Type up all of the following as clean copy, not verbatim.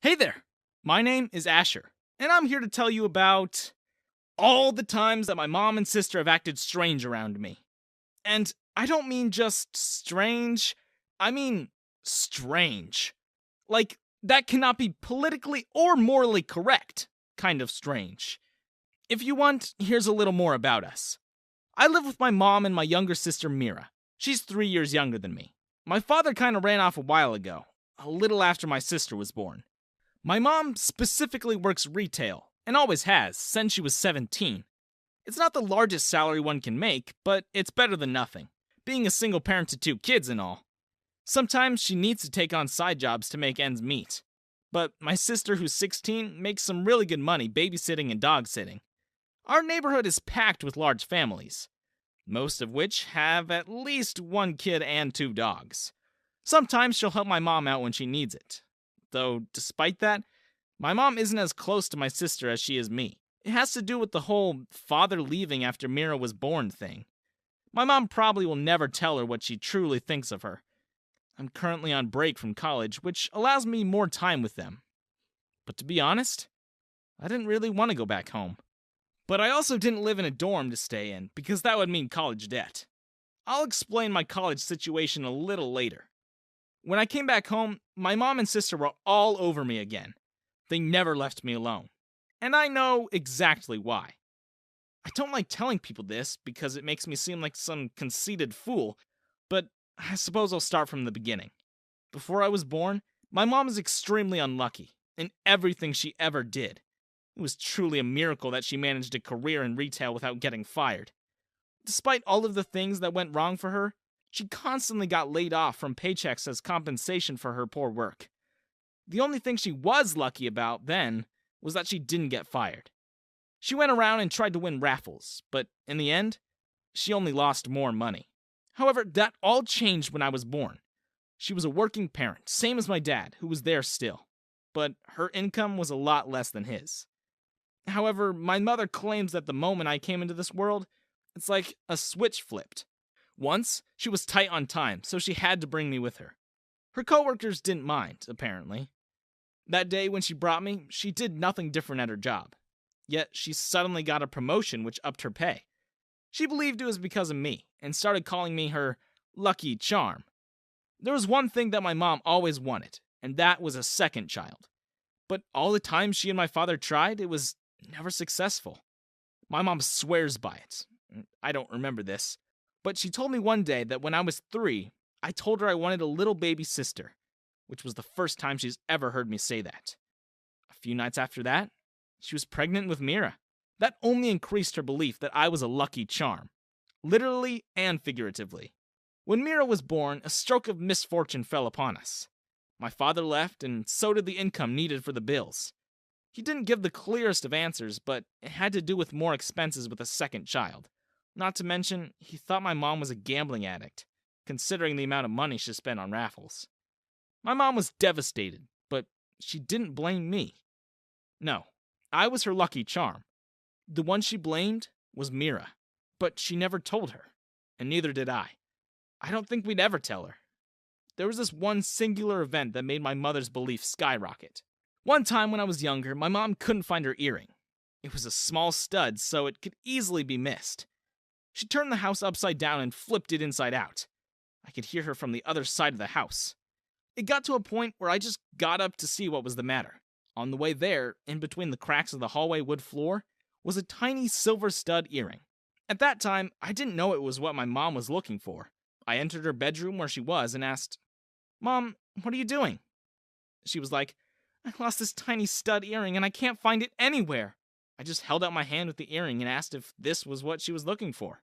Hey there, my name is Asher, and I'm here to tell you about all the times that my mom and sister have acted strange around me. And I don't mean just strange, I mean strange. Like, that cannot be politically or morally correct kind of strange. If you want, here's a little more about us. I live with my mom and my younger sister Mira. She's 3 years younger than me. My father kinda ran off a while ago, a little after my sister was born. My mom specifically works retail, and always has, since she was 17. It's not the largest salary one can make, but it's better than nothing, being a single parent to 2 kids and all. Sometimes she needs to take on side jobs to make ends meet. But my sister, who's 16, makes some really good money babysitting and dog sitting. Our neighborhood is packed with large families, most of which have at least 1 kid and 2 dogs. Sometimes she'll help my mom out when she needs it. Though, despite that, my mom isn't as close to my sister as she is me. It has to do with the whole father leaving after Mira was born thing. My mom probably will never tell her what she truly thinks of her. I'm currently on break from college, which allows me more time with them. But to be honest, I didn't really want to go back home. But I also didn't live in a dorm to stay in, because that would mean college debt. I'll explain my college situation a little later. When I came back home, my mom and sister were all over me again. They never left me alone. And I know exactly why. I don't like telling people this because it makes me seem like some conceited fool, but I suppose I'll start from the beginning. Before I was born, my mom was extremely unlucky in everything she ever did. It was truly a miracle that she managed a career in retail without getting fired. Despite all of the things that went wrong for her, she constantly got laid off from paychecks as compensation for her poor work. The only thing she was lucky about then was that she didn't get fired. She went around and tried to win raffles, but in the end, she only lost more money. However, that all changed when I was born. She was a working parent, same as my dad, who was there still, but her income was a lot less than his. However, my mother claims that the moment I came into this world, it's like a switch flipped. Once, she was tight on time, so she had to bring me with her. Her coworkers didn't mind, apparently. That day when she brought me, she did nothing different at her job. Yet, she suddenly got a promotion which upped her pay. She believed it was because of me, and started calling me her lucky charm. There was one thing that my mom always wanted, and that was a second child. But all the times she and my father tried, it was never successful. My mom swears by it. I don't remember this. But she told me one day that when I was 3, I told her I wanted a little baby sister, which was the first time she's ever heard me say that. A few nights after that, she was pregnant with Mira. That only increased her belief that I was a lucky charm, literally and figuratively. When Mira was born, a stroke of misfortune fell upon us. My father left, and so did the income needed for the bills. He didn't give the clearest of answers, but it had to do with more expenses with a second child. Not to mention, he thought my mom was a gambling addict, considering the amount of money she spent on raffles. My mom was devastated, but she didn't blame me. No, I was her lucky charm. The one she blamed was Mira, but she never told her, and neither did I. I don't think we'd ever tell her. There was this one singular event that made my mother's belief skyrocket. One time when I was younger, my mom couldn't find her earring. It was a small stud, so it could easily be missed. She turned the house upside down and flipped it inside out. I could hear her from the other side of the house. It got to a point where I just got up to see what was the matter. On the way there, in between the cracks of the hallway wood floor, was a tiny silver stud earring. At that time, I didn't know it was what my mom was looking for. I entered her bedroom where she was and asked, "Mom, what are you doing?" She was like, "I lost this tiny stud earring and I can't find it anywhere." I just held out my hand with the earring and asked if this was what she was looking for.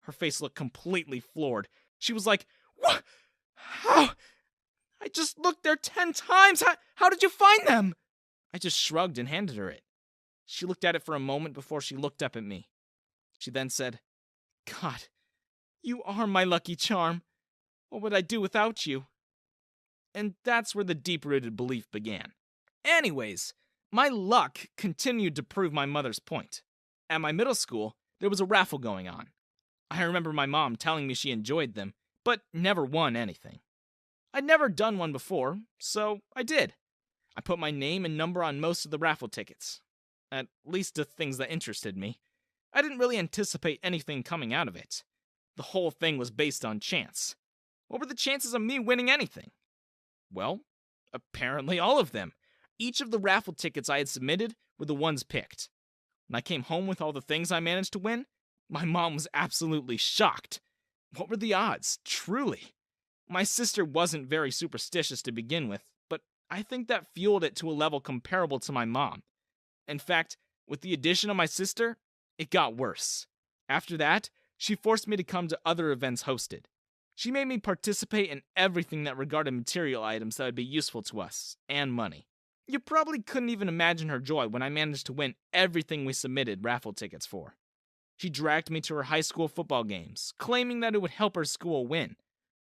Her face looked completely floored. She was like, "What? How? I just looked there 10 times. How did you find them?" I just shrugged and handed her it. She looked at it for a moment before she looked up at me. She then said, "God, you are my lucky charm. What would I do without you?" And that's where the deep-rooted belief began. Anyways, my luck continued to prove my mother's point. At my middle school, there was a raffle going on. I remember my mom telling me she enjoyed them, but never won anything. I'd never done one before, so I did. I put my name and number on most of the raffle tickets. At least the things that interested me. I didn't really anticipate anything coming out of it. The whole thing was based on chance. What were the chances of me winning anything? Well, apparently all of them. Each of the raffle tickets I had submitted were the ones picked. When I came home with all the things I managed to win, my mom was absolutely shocked. What were the odds, truly? My sister wasn't very superstitious to begin with, but I think that fueled it to a level comparable to my mom. In fact, with the addition of my sister, it got worse. After that, she forced me to come to other events hosted. She made me participate in everything that regarded material items that would be useful to us, and money. You probably couldn't even imagine her joy when I managed to win everything we submitted raffle tickets for. She dragged me to her high school football games, claiming that it would help her school win.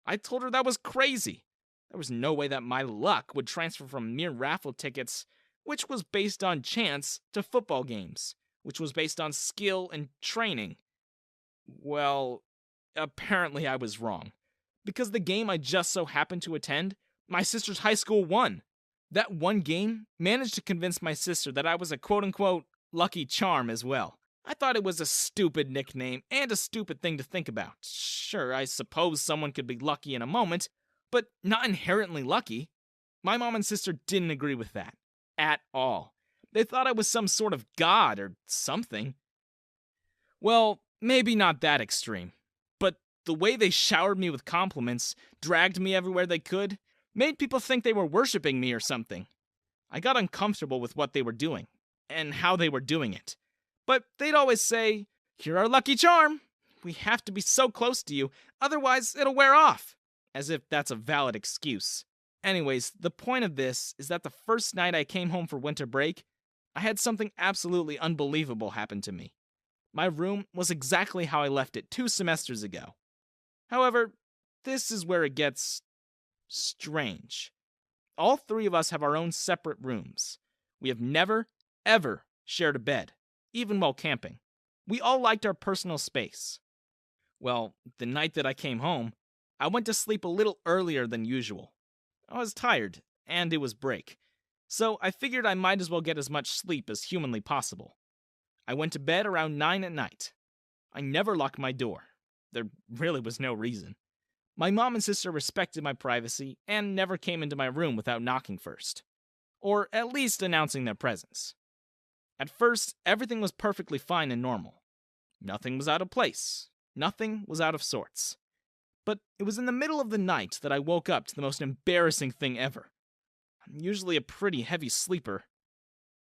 I told her that was crazy. There was no way that my luck would transfer from mere raffle tickets, which was based on chance, to football games, which was based on skill and training. Well, apparently I was wrong. Because the game I just so happened to attend, my sister's high school won. That one game managed to convince my sister that I was a quote-unquote lucky charm as well. I thought it was a stupid nickname and a stupid thing to think about. Sure, I suppose someone could be lucky in a moment, but not inherently lucky. My mom and sister didn't agree with that. At all. They thought I was some sort of god or something. Well, maybe not that extreme. But the way they showered me with compliments, dragged me everywhere they could, made people think they were worshipping me or something. I got uncomfortable with what they were doing, and how they were doing it. But they'd always say, "You're our lucky charm. We have to be so close to you, otherwise it'll wear off." As if that's a valid excuse. Anyways, the point of this is that the first night I came home for winter break, I had something absolutely unbelievable happen to me. My room was exactly how I left it 2 semesters ago. However, this is where it gets strange. All 3 of us have our own separate rooms. We have never, ever shared a bed, even while camping. We all liked our personal space. Well, the night that I came home, I went to sleep a little earlier than usual. I was tired, and it was break, so I figured I might as well get as much sleep as humanly possible. I went to bed around 9 at night. I never locked my door. There really was no reason. My mom and sister respected my privacy and never came into my room without knocking first. Or at least announcing their presence. At first, everything was perfectly fine and normal. Nothing was out of place. Nothing was out of sorts. But it was in the middle of the night that I woke up to the most embarrassing thing ever. I'm usually a pretty heavy sleeper.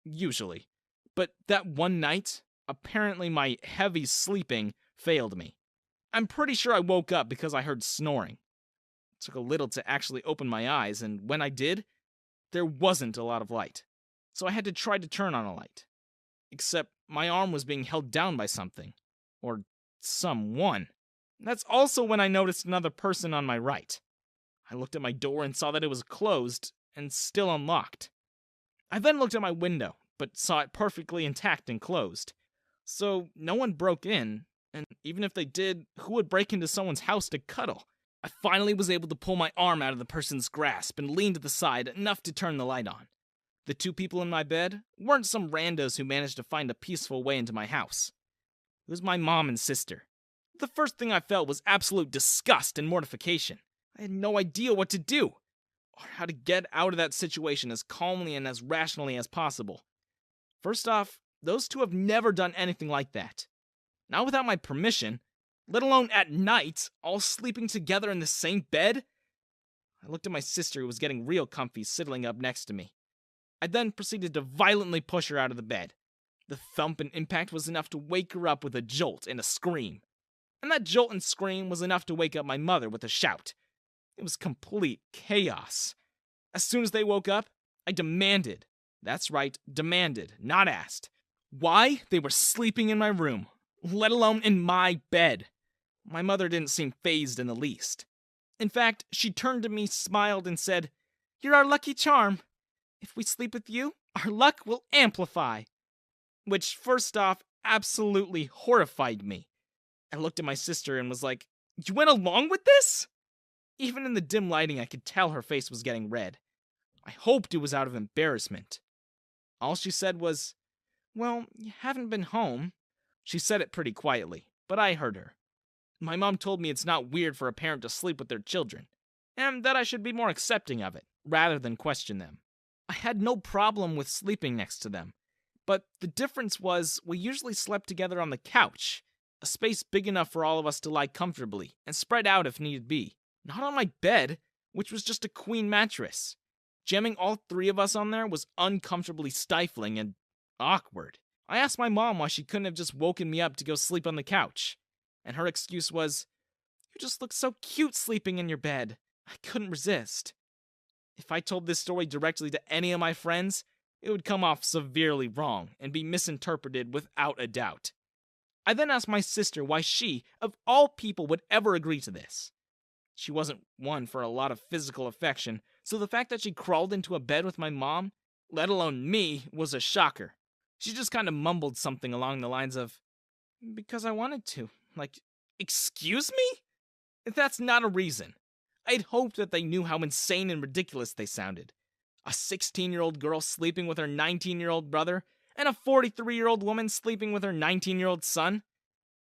Usually. But that one night, apparently my heavy sleeping failed me. I'm pretty sure I woke up because I heard snoring. It took a little to actually open my eyes, and when I did, there wasn't a lot of light. So I had to try to turn on a light. Except my arm was being held down by something. Or someone. That's also when I noticed another person on my right. I looked at my door and saw that it was closed and still unlocked. I then looked at my window, but saw it perfectly intact and closed. So no one broke in, and even if they did, who would break into someone's house to cuddle? I finally was able to pull my arm out of the person's grasp and lean to the side enough to turn the light on. The 2 people in my bed weren't some randos who managed to find a peaceful way into my house. It was my mom and sister. The first thing I felt was absolute disgust and mortification. I had no idea what to do, or how to get out of that situation as calmly and as rationally as possible. First off, those 2 have never done anything like that. Not without my permission, let alone at night, all sleeping together in the same bed. I looked at my sister, who was getting real comfy, sidling up next to me. I then proceeded to violently push her out of the bed. The thump and impact was enough to wake her up with a jolt and a scream. And that jolt and scream was enough to wake up my mother with a shout. It was complete chaos. As soon as they woke up, I demanded, that's right, demanded, not asked, why they were sleeping in my room, let alone in my bed. My mother didn't seem fazed in the least. In fact, she turned to me, smiled, and said, "You're our lucky charm. If we sleep with you, our luck will amplify." Which, first off, absolutely horrified me. I looked at my sister and was like, "You went along with this?" Even in the dim lighting, I could tell her face was getting red. I hoped it was out of embarrassment. All she said was, "Well, you haven't been home." She said it pretty quietly, but I heard her. My mom told me it's not weird for a parent to sleep with their children, and that I should be more accepting of it, rather than question them. I had no problem with sleeping next to them, but the difference was we usually slept together on the couch, a space big enough for all of us to lie comfortably and spread out if need be. Not on my bed, which was just a queen mattress. Jamming all three of us on there was uncomfortably stifling and awkward. I asked my mom why she couldn't have just woken me up to go sleep on the couch, and her excuse was, "You just look so cute sleeping in your bed." I couldn't resist. If I told this story directly to any of my friends, it would come off severely wrong and be misinterpreted without a doubt. I then asked my sister why she, of all people, would ever agree to this. She wasn't one for a lot of physical affection, so the fact that she crawled into a bed with my mom, let alone me, was a shocker. She just kind of mumbled something along the lines of, "Because I wanted to." Like, excuse me? That's not a reason. I'd hoped that they knew how insane and ridiculous they sounded. A 16-year-old girl sleeping with her 19-year-old brother, and a 43-year-old woman sleeping with her 19-year-old son?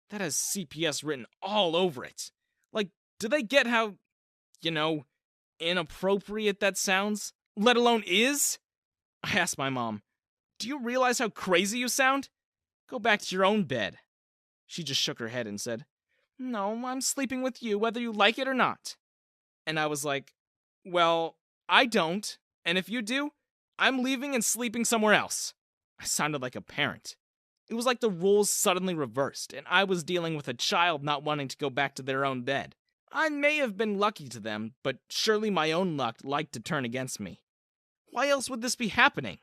That has CPS written all over it. Like, do they get how, inappropriate that sounds? Let alone is? I asked my mom, "Do you realize how crazy you sound? Go back to your own bed." She just shook her head and said, "No, I'm sleeping with you whether you like it or not." And I was like, "Well, I don't, and if you do, I'm leaving and sleeping somewhere else." I sounded like a parent. It was like the roles suddenly reversed, and I was dealing with a child not wanting to go back to their own bed. I may have been lucky to them, but surely my own luck liked to turn against me. Why else would this be happening?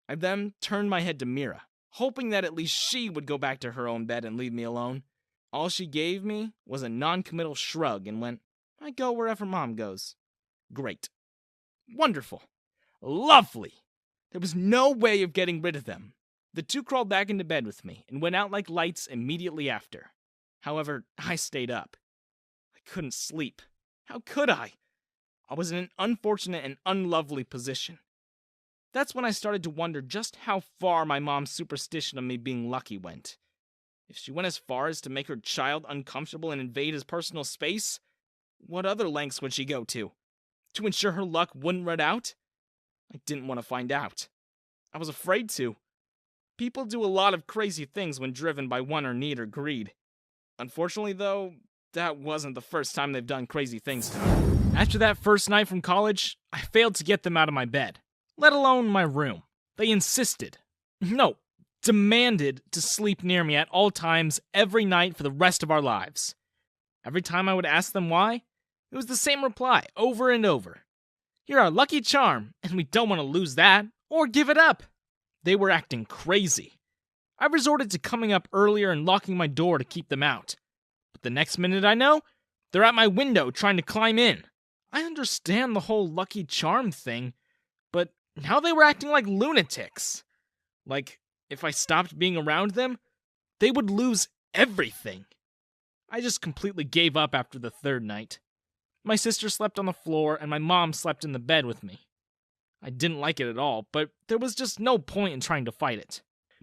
I then turned my head to Mira, hoping that at least she would go back to her own bed and leave me alone. All she gave me was a non-committal shrug and went, "I go wherever Mom goes." Great. Wonderful. Lovely. There was no way of getting rid of them. The two crawled back into bed with me and went out like lights immediately after. However, I stayed up. I couldn't sleep. How could I? I was in an unfortunate and unlovely position. That's when I started to wonder just how far my mom's superstition of me being lucky went. If she went as far as to make her child uncomfortable and invade his personal space, what other lengths would she go to? To ensure her luck wouldn't run out? I didn't want to find out. I was afraid to. People do a lot of crazy things when driven by want or need or greed. Unfortunately, though, that wasn't the first time they've done crazy things to me. After that first night from college, I failed to get them out of my bed, let alone my room. They insisted, no, demanded to sleep near me at all times every night for the rest of our lives. Every time I would ask them why, it was the same reply over and over. "You're our lucky charm, and we don't want to lose that, or give it up." They were acting crazy. I resorted to coming up earlier and locking my door to keep them out. But the next minute I know, they're at my window trying to climb in. I understand the whole lucky charm thing, but now they were acting like lunatics. Like, if I stopped being around them, they would lose everything. I just completely gave up after the third night. My sister slept on the floor, and my mom slept in the bed with me. I didn't like it at all, but there was just no point in trying to fight it.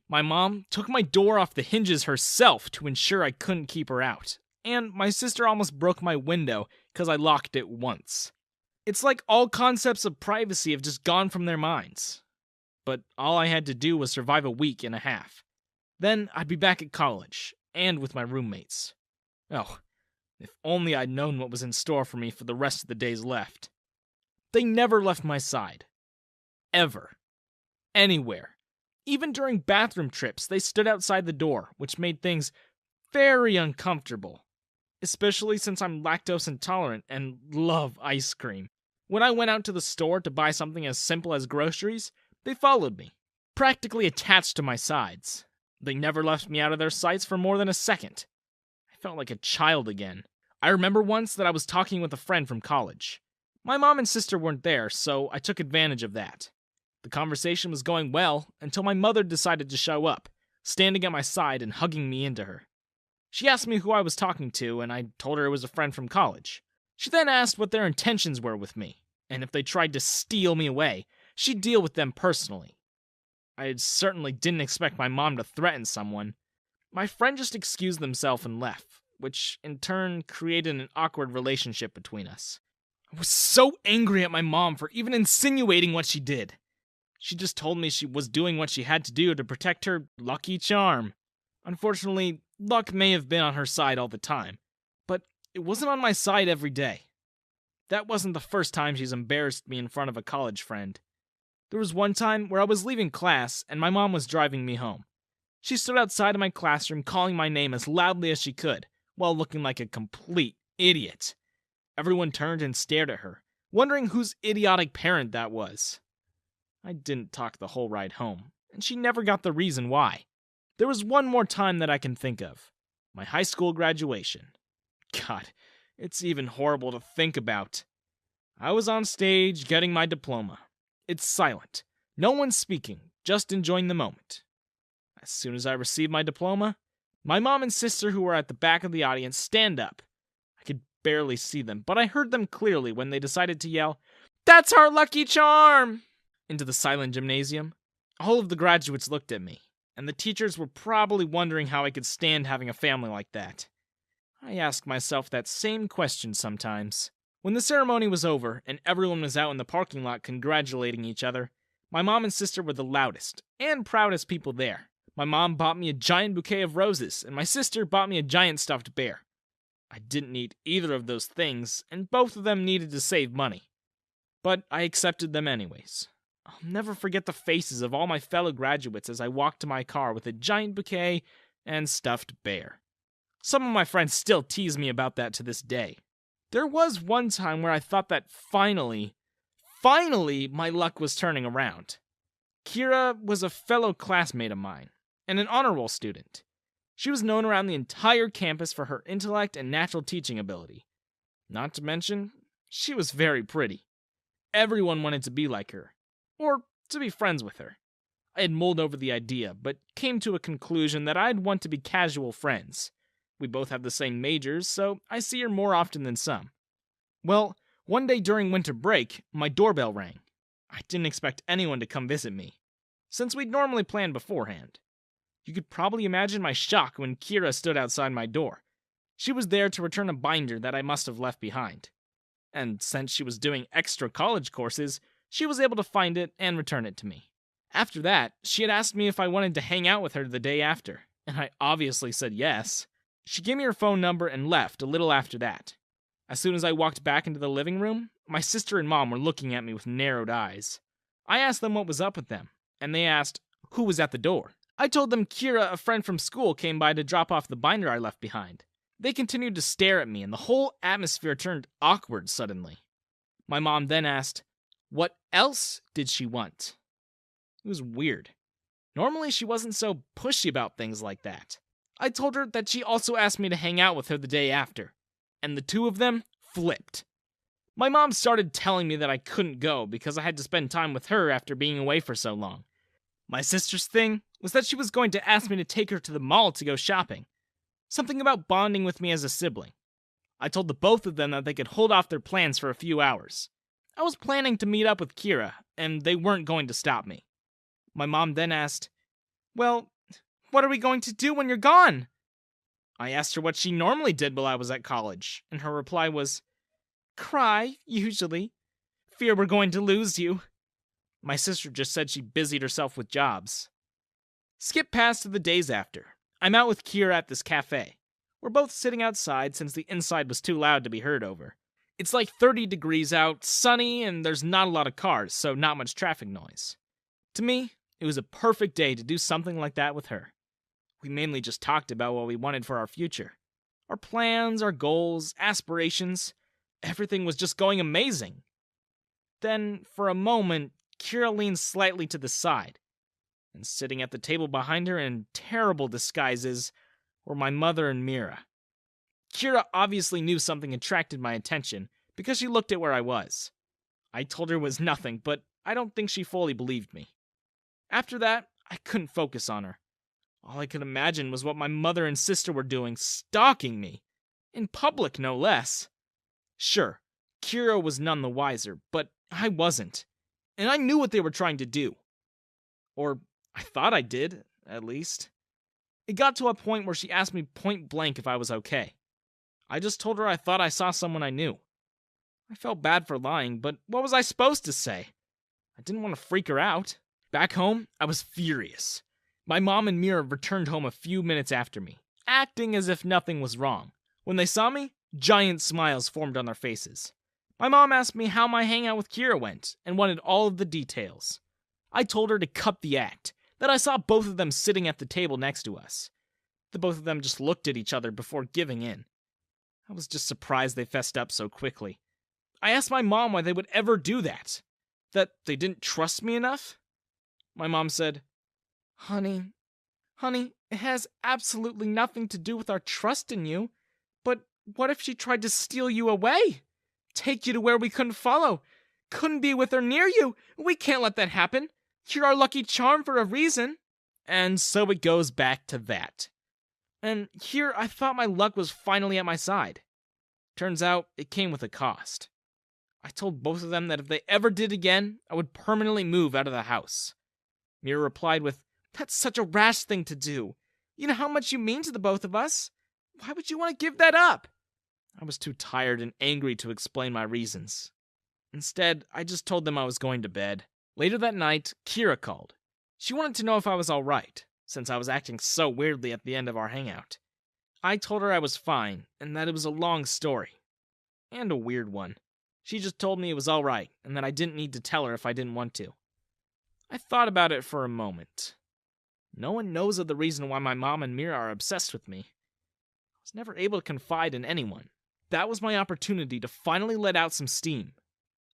My mom took my door off the hinges herself to ensure I couldn't keep her out, and my sister almost broke my window because I locked it once. It's like all concepts of privacy have just gone from their minds. But all I had to do was survive a week and a half. Then I'd be back at college, and with my roommates. Oh, if only I'd known what was in store for me for the rest of the days left. They never left my side. Ever. Anywhere. Even during bathroom trips, they stood outside the door, which made things very uncomfortable. Especially since I'm lactose intolerant and love ice cream. When I went out to the store to buy something as simple as groceries, they followed me, practically attached to my sides. They never left me out of their sights for more than a second. I felt like a child again. I remember once that I was talking with a friend from college. My mom and sister weren't there, so I took advantage of that. The conversation was going well until my mother decided to show up, standing at my side and hugging me into her. She asked me who I was talking to, and I told her it was a friend from college. She then asked what their intentions were with me. and if they tried to steal me away, she'd deal with them personally. I certainly didn't expect my mom to threaten someone. My friend just excused themselves and left, which in turn created an awkward relationship between us. I was so angry at my mom for even insinuating what she did. She just told me she was doing what she had to do to protect her lucky charm. Unfortunately, luck may have been on her side all the time, but it wasn't on my side every day. That wasn't the first time she's embarrassed me in front of a college friend. There was one time where I was leaving class and my mom was driving me home. She stood outside of my classroom calling my name as loudly as she could, while looking like a complete idiot. Everyone turned and stared at her, wondering whose idiotic parent that was. I didn't talk the whole ride home, and she never got the reason why. There was one more time that I can think of. My high school graduation. God, it's even horrible to think about. I was on stage getting my diploma. It's silent. No one's speaking, just enjoying the moment. As soon as I received my diploma, my mom and sister who were at the back of the audience stand up. I could barely see them, but I heard them clearly when they decided to yell, "That's our lucky charm!" into the silent gymnasium. All of the graduates looked at me, and the teachers were probably wondering how I could stand having a family like that. I ask myself that same question sometimes. When the ceremony was over and everyone was out in the parking lot congratulating each other, my mom and sister were the loudest and proudest people there. My mom bought me a giant bouquet of roses, and my sister bought me a giant stuffed bear. I didn't need either of those things, and both of them needed to save money. But I accepted them anyways. I'll never forget the faces of all my fellow graduates as I walked to my car with a giant bouquet and stuffed bear. Some of my friends still tease me about that to this day. There was one time where I thought that finally, my luck was turning around. Kira was a fellow classmate of mine, and an honor roll student. She was known around the entire campus for her intellect and natural teaching ability. Not to mention, she was very pretty. Everyone wanted to be like her, or to be friends with her. I had mulled over the idea, but came to a conclusion that I'd want to be casual friends. We both have the same majors, so I see her more often than some. Well, one day during winter break, my doorbell rang. I didn't expect anyone to come visit me, since we'd normally planned beforehand. You could probably imagine my shock when Kira stood outside my door. She was there to return a binder that I must have left behind. And since she was doing extra college courses, she was able to find it and return it to me. After that, she had asked me if I wanted to hang out with her the day after, and I obviously said yes. She gave me her phone number and left a little after that. As soon as I walked back into the living room, my sister and mom were looking at me with narrowed eyes. I asked them what was up with them, and they asked who was at the door. I told them Kira, a friend from school, came by to drop off the binder I left behind. They continued to stare at me, and the whole atmosphere turned awkward suddenly. My mom then asked, what else did she want? It was weird. Normally she wasn't so pushy about things like that. I told her that she also asked me to hang out with her the day after, and the two of them flipped. My mom started telling me that I couldn't go because I had to spend time with her after being away for so long. My sister's thing was that she was going to ask me to take her to the mall to go shopping. Something about bonding with me as a sibling. I told the both of them that they could hold off their plans for a few hours. I was planning to meet up with Kira, and they weren't going to stop me. My mom then asked, well, what are we going to do when you're gone? I asked her what she normally did while I was at college, and her reply was, cry, usually. Fear we're going to lose you. My sister just said she busied herself with jobs. Skip past to the days after. I'm out with Kira at this cafe. We're both sitting outside since the inside was too loud to be heard over. It's like 30 degrees out, sunny, and there's not a lot of cars, so not much traffic noise. To me, it was a perfect day to do something like that with her. We mainly just talked about what we wanted for our future. Our plans, our goals, aspirations. Everything was just going amazing. Then, for a moment, Kira leaned slightly to the side, and sitting at the table behind her in terrible disguises were my mother and Mira. Kira obviously knew something attracted my attention because she looked at where I was. I told her it was nothing, but I don't think she fully believed me. After that, I couldn't focus on her. All I could imagine was what my mother and sister were doing, stalking me. In public, no less. Sure, Kira was none the wiser, but I wasn't. And I knew what they were trying to do. Or I thought I did, at least. It got to a point where she asked me point blank if I was okay. I just told her I thought I saw someone I knew. I felt bad for lying, but what was I supposed to say? I didn't want to freak her out. Back home, I was furious. My mom and Mira returned home a few minutes after me, acting as if nothing was wrong. When they saw me, giant smiles formed on their faces. My mom asked me how my hangout with Kira went and wanted all of the details. I told her to cut the act, that I saw both of them sitting at the table next to us. The both of them just looked at each other before giving in. I was just surprised they fessed up so quickly. I asked my mom why they would ever do that. That they didn't trust me enough? My mom said, Honey, it has absolutely nothing to do with our trust in you. But what if she tried to steal you away? Take you to where we couldn't follow? Couldn't be with or near you? We can't let that happen. You're our lucky charm for a reason. And so it goes back to that. And here I thought my luck was finally at my side. Turns out it came with a cost. I told both of them that if they ever did again, I would permanently move out of the house. Mira replied with, That's such a rash thing to do. You know how much you mean to the both of us. Why would you want to give that up? I was too tired and angry to explain my reasons. Instead, I just told them I was going to bed. Later that night, Kira called. She wanted to know if I was alright, since I was acting so weirdly at the end of our hangout. I told her I was fine, and that it was a long story. And a weird one. She just told me it was alright, and that I didn't need to tell her if I didn't want to. I thought about it for a moment. No one knows of the reason why my mom and Mira are obsessed with me. I was never able to confide in anyone. That was my opportunity to finally let out some steam.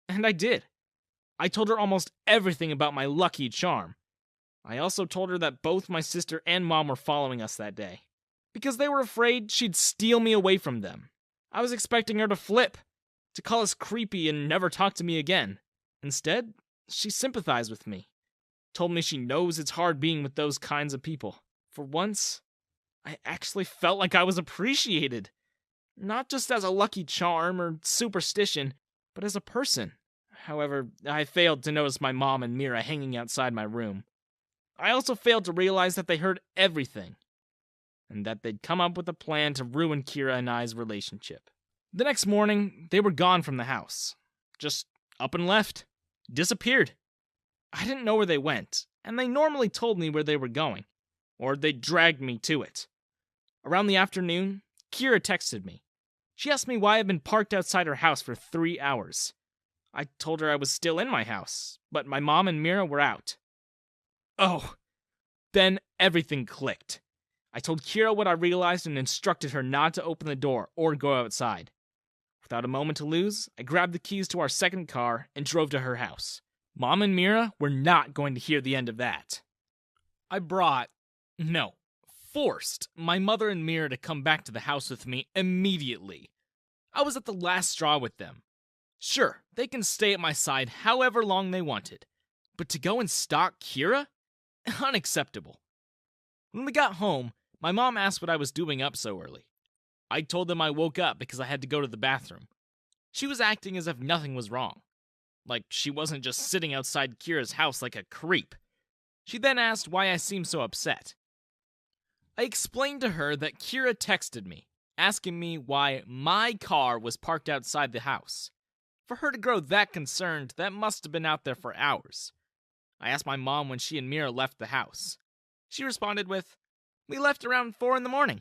And I did. I told her almost everything about my lucky charm. I also told her that both my sister and mom were following us that day, because they were afraid she'd steal me away from them. I was expecting her to flip, to call us creepy and never talk to me again. Instead, she sympathized with me. Told me she knows it's hard being with those kinds of people. For once, I actually felt like I was appreciated. Not just as a lucky charm or superstition, but as a person. However, I failed to notice my mom and Mira hanging outside my room. I also failed to realize that they heard everything, and that they'd come up with a plan to ruin Kira and I's relationship. The next morning, they were gone from the house. Just up and left. Disappeared. I didn't know where they went, and they normally told me where they were going, or they dragged me to it. Around the afternoon, Kira texted me. She asked me why I'd been parked outside her house for 3 hours. I told her I was still in my house, but my mom and Mira were out. Oh, then everything clicked. I told Kira what I realized and instructed her not to open the door or go outside. Without a moment to lose, I grabbed the keys to our second car and drove to her house. Mom and Mira were not going to hear the end of that. I forced my mother and Mira to come back to the house with me immediately. I was at the last straw with them. Sure, they can stay at my side however long they wanted, but to go and stalk Kira? Unacceptable. When we got home, my mom asked what I was doing up so early. I told them I woke up because I had to go to the bathroom. She was acting as if nothing was wrong. Like she wasn't just sitting outside Kira's house like a creep. She then asked why I seemed so upset. I explained to her that Kira texted me, asking me why my car was parked outside the house. For her to grow that concerned, that must have been out there for hours. I asked my mom when she and Mira left the house. She responded with, We left around 4 a.m.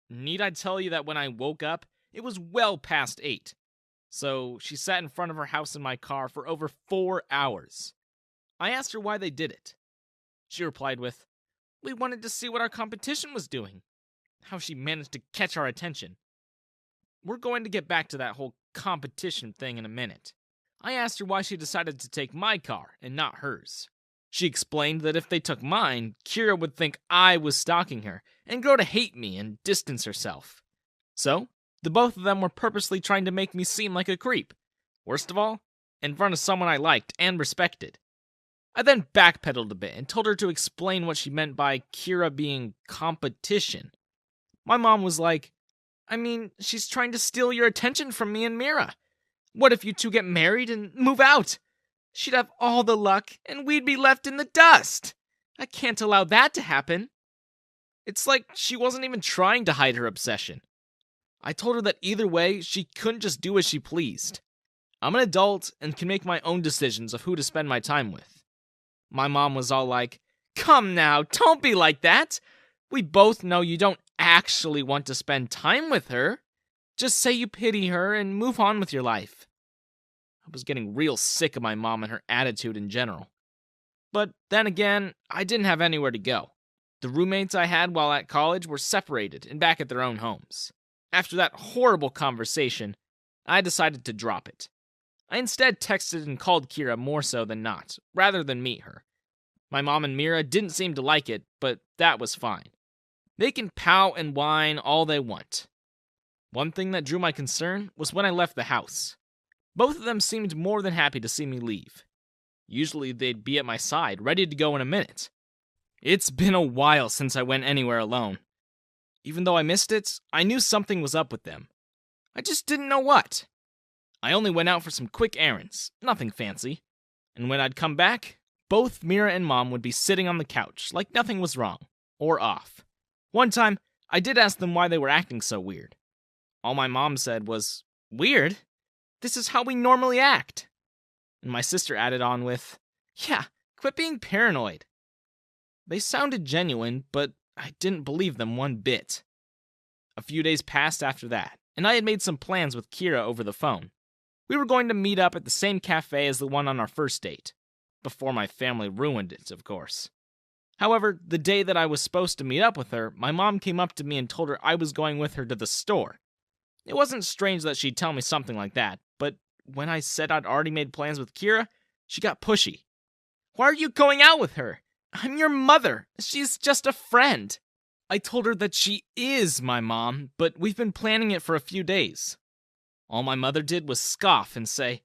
Need I tell you that when I woke up, it was well past 8. So she sat in front of her house in my car for over 4 hours. I asked her why they did it. She replied with, We wanted to see what our competition was doing. How she managed to catch our attention. We're going to get back to that whole competition thing in a minute. I asked her why she decided to take my car and not hers. She explained that if they took mine, Kira would think I was stalking her and grow to hate me and distance herself. So, the both of them were purposely trying to make me seem like a creep. Worst of all, in front of someone I liked and respected. I then backpedaled a bit and told her to explain what she meant by Kira being competition. My mom was like, she's trying to steal your attention from me and Mira. What if you two get married and move out? She'd have all the luck, and we'd be left in the dust. I can't allow that to happen. It's like she wasn't even trying to hide her obsession. I told her that either way, she couldn't just do as she pleased. I'm an adult and can make my own decisions of who to spend my time with. My mom was all like, "Come now, don't be like that. We both know you don't actually want to spend time with her. Just say you pity her and move on with your life." I was getting real sick of my mom and her attitude in general. But then again, I didn't have anywhere to go. The roommates I had while at college were separated and back at their own homes. After that horrible conversation, I decided to drop it. I instead texted and called Kira more so than not, rather than meet her. My mom and Mira didn't seem to like it, but that was fine. They can pout and whine all they want. One thing that drew my concern was when I left the house. Both of them seemed more than happy to see me leave. Usually they'd be at my side, ready to go in a minute. It's been a while since I went anywhere alone. Even though I missed it, I knew something was up with them. I just didn't know what. I only went out for some quick errands, nothing fancy. And when I'd come back, both Mira and Mom would be sitting on the couch like nothing was wrong, or off. One time, I did ask them why they were acting so weird. All my mom said was, "Weird? This is how we normally act." And my sister added on with, "Yeah, quit being paranoid." They sounded genuine, but I didn't believe them one bit. A few days passed after that, and I had made some plans with Kira over the phone. We were going to meet up at the same cafe as the one on our first date. Before my family ruined it, of course. However, the day that I was supposed to meet up with her, my mom came up to me and told her I was going with her to the store. It wasn't strange that she'd tell me something like that, but when I said I'd already made plans with Kira, she got pushy. "Why are you going out with her? I'm your mother. She's just a friend." I told her that she is my mom, but we've been planning it for a few days. All my mother did was scoff and say,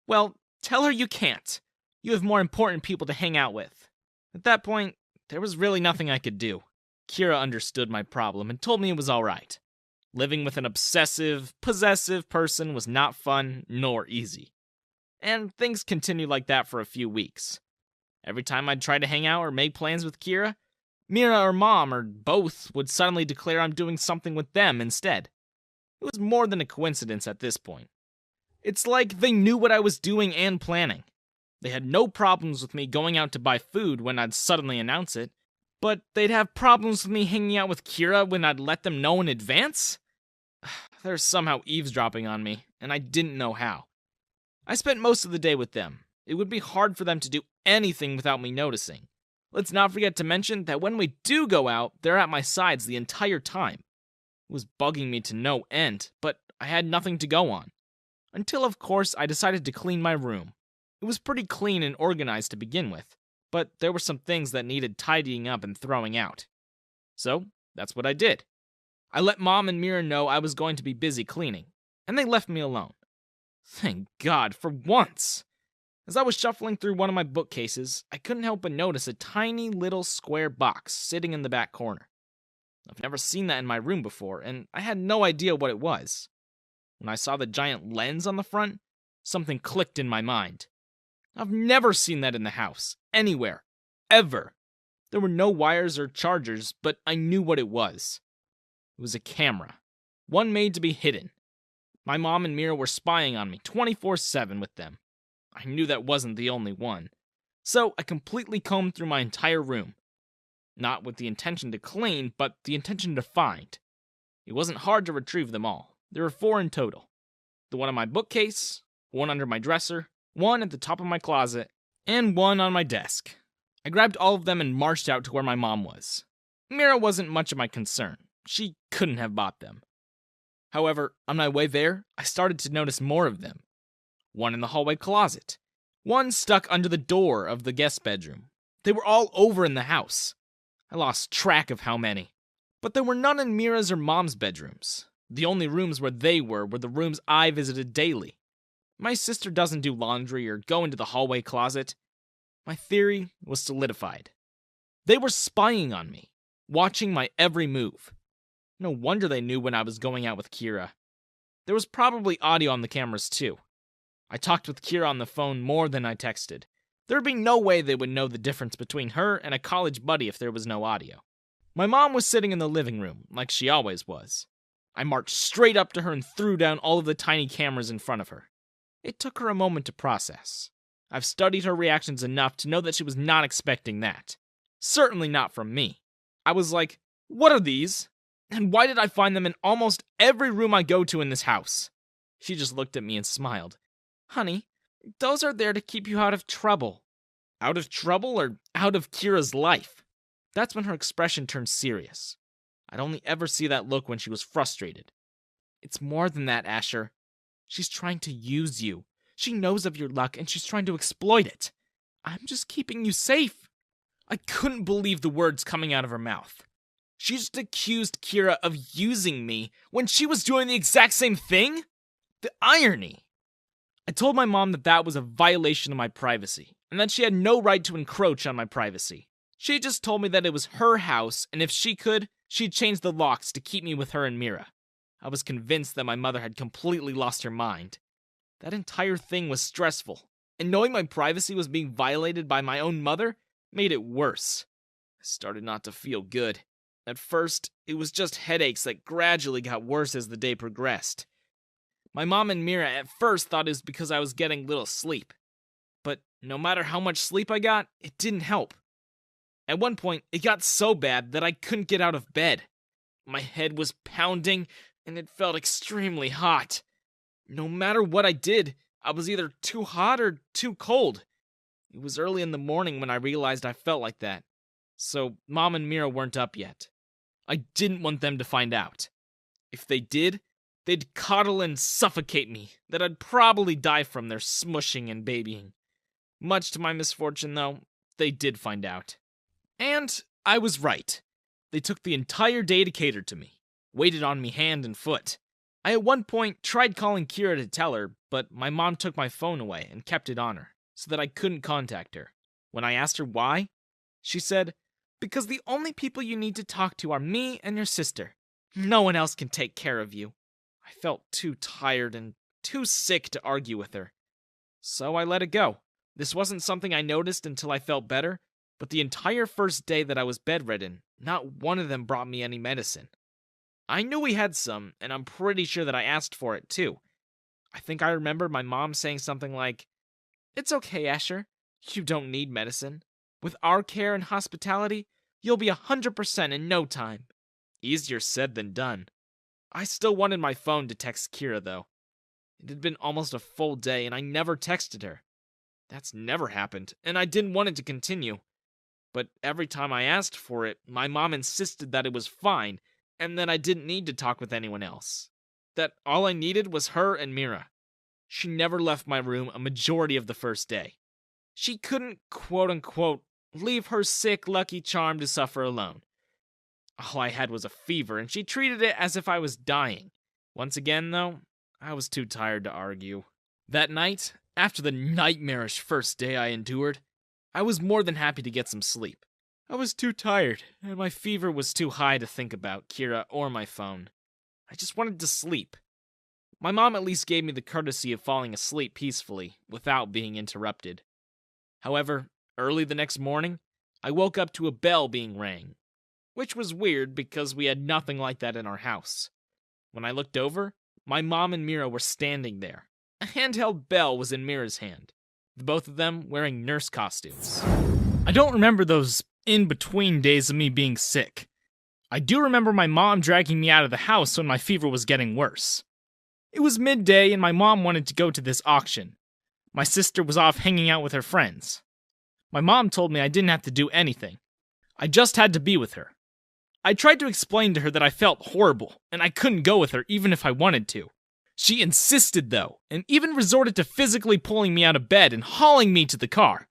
"Well, tell her you can't. You have more important people to hang out with." At that point, there was really nothing I could do. Kira understood my problem and told me it was alright. Living with an obsessive, possessive person was not fun nor easy. And things continued like that for a few weeks. Every time I'd try to hang out or make plans with Kira, Mira or Mom or both would suddenly declare I'm doing something with them instead. It was more than a coincidence at this point. It's like they knew what I was doing and planning. They had no problems with me going out to buy food when I'd suddenly announce it, but they'd have problems with me hanging out with Kira when I'd let them know in advance? They're somehow eavesdropping on me, and I didn't know how. I spent most of the day with them. It would be hard for them to do anything without me noticing. Let's not forget to mention that when we do go out, they're at my sides the entire time. It was bugging me to no end, but I had nothing to go on. Until, of course, I decided to clean my room. It was pretty clean and organized to begin with, but there were some things that needed tidying up and throwing out. So, that's what I did. I let Mom and Mira know I was going to be busy cleaning, and they left me alone. Thank God, for once! As I was shuffling through one of my bookcases, I couldn't help but notice a tiny little square box sitting in the back corner. I've never seen that in my room before, and I had no idea what it was. When I saw the giant lens on the front, something clicked in my mind. I've never seen that in the house, anywhere, ever. There were no wires or chargers, but I knew what it was. It was a camera, one made to be hidden. My mom and Mira were spying on me 24/7 with them. I knew that wasn't the only one. So I completely combed through my entire room. Not with the intention to clean, but the intention to find. It wasn't hard to retrieve them all. There were 4 in total. The one on my bookcase, one under my dresser, one at the top of my closet, and one on my desk. I grabbed all of them and marched out to where my mom was. Mira wasn't much of my concern. She couldn't have bought them. However, on my way there, I started to notice more of them. One in the hallway closet. One stuck under the door of the guest bedroom. They were all over in the house. I lost track of how many. But there were none in Mira's or Mom's bedrooms. The only rooms where they were the rooms I visited daily. My sister doesn't do laundry or go into the hallway closet. My theory was solidified. They were spying on me, watching my every move. No wonder they knew when I was going out with Kira. There was probably audio on the cameras too. I talked with Kira on the phone more than I texted. There would be no way they would know the difference between her and a college buddy if there was no audio. My mom was sitting in the living room, like she always was. I marched straight up to her and threw down all of the tiny cameras in front of her. It took her a moment to process. I've studied her reactions enough to know that she was not expecting that. Certainly not from me. I was like, "What are these? And why did I find them in almost every room I go to in this house?" She just looked at me and smiled. "Honey, those are there to keep you out of trouble." Out of trouble or out of Kira's life? That's when her expression turned serious. I'd only ever see that look when she was frustrated. "It's more than that, Asher. She's trying to use you. She knows of your luck and she's trying to exploit it. I'm just keeping you safe." I couldn't believe the words coming out of her mouth. She just accused Kira of using me when she was doing the exact same thing? The irony. I told my mom that that was a violation of my privacy, and that she had no right to encroach on my privacy. She just told me that it was her house, and if she could, she'd change the locks to keep me with her and Mira. I was convinced that my mother had completely lost her mind. That entire thing was stressful, and knowing my privacy was being violated by my own mother made it worse. I started not to feel good. At first, it was just headaches that gradually got worse as the day progressed. My mom and Mira at first thought it was because I was getting little sleep. But no matter how much sleep I got, it didn't help. At one point, it got so bad that I couldn't get out of bed. My head was pounding, and it felt extremely hot. No matter what I did, I was either too hot or too cold. It was early in the morning when I realized I felt like that. So Mom and Mira weren't up yet. I didn't want them to find out. If they did, they'd coddle and suffocate me, that I'd probably die from their smushing and babying. Much to my misfortune, though, they did find out. And I was right. They took the entire day to cater to me, waited on me hand and foot. I at one point tried calling Kira to tell her, but my mom took my phone away and kept it on her, so that I couldn't contact her. When I asked her why, she said, "Because the only people you need to talk to are me and your sister. No one else can take care of you." I felt too tired and too sick to argue with her. So I let it go. This wasn't something I noticed until I felt better, but the entire first day that I was bedridden, not one of them brought me any medicine. I knew we had some, and I'm pretty sure that I asked for it too. I think I remember my mom saying something like, "It's okay, Asher. You don't need medicine. With our care and hospitality, you'll be 100% in no time." Easier said than done. I still wanted my phone to text Kira, though. It had been almost a full day, and I never texted her. That's never happened, and I didn't want it to continue. But every time I asked for it, my mom insisted that it was fine, and that I didn't need to talk with anyone else. That all I needed was her and Mira. She never left my room a majority of the first day. She couldn't, quote-unquote, leave her sick Lucky Charm to suffer alone. All I had was a fever, and she treated it as if I was dying. Once again, though, I was too tired to argue. That night, after the nightmarish first day I endured, I was more than happy to get some sleep. I was too tired, and my fever was too high to think about Kira or my phone. I just wanted to sleep. My mom at least gave me the courtesy of falling asleep peacefully, without being interrupted. However, early the next morning, I woke up to a bell being rang, which was weird because we had nothing like that in our house. When I looked over, my mom and Mira were standing there. A handheld bell was in Mira's hand, both of them wearing nurse costumes. I don't remember those in-between days of me being sick. I do remember my mom dragging me out of the house when my fever was getting worse. It was midday and my mom wanted to go to this auction. My sister was off hanging out with her friends. My mom told me I didn't have to do anything. I just had to be with her. I tried to explain to her that I felt horrible, and I couldn't go with her even if I wanted to. She insisted though, and even resorted to physically pulling me out of bed and hauling me to the car.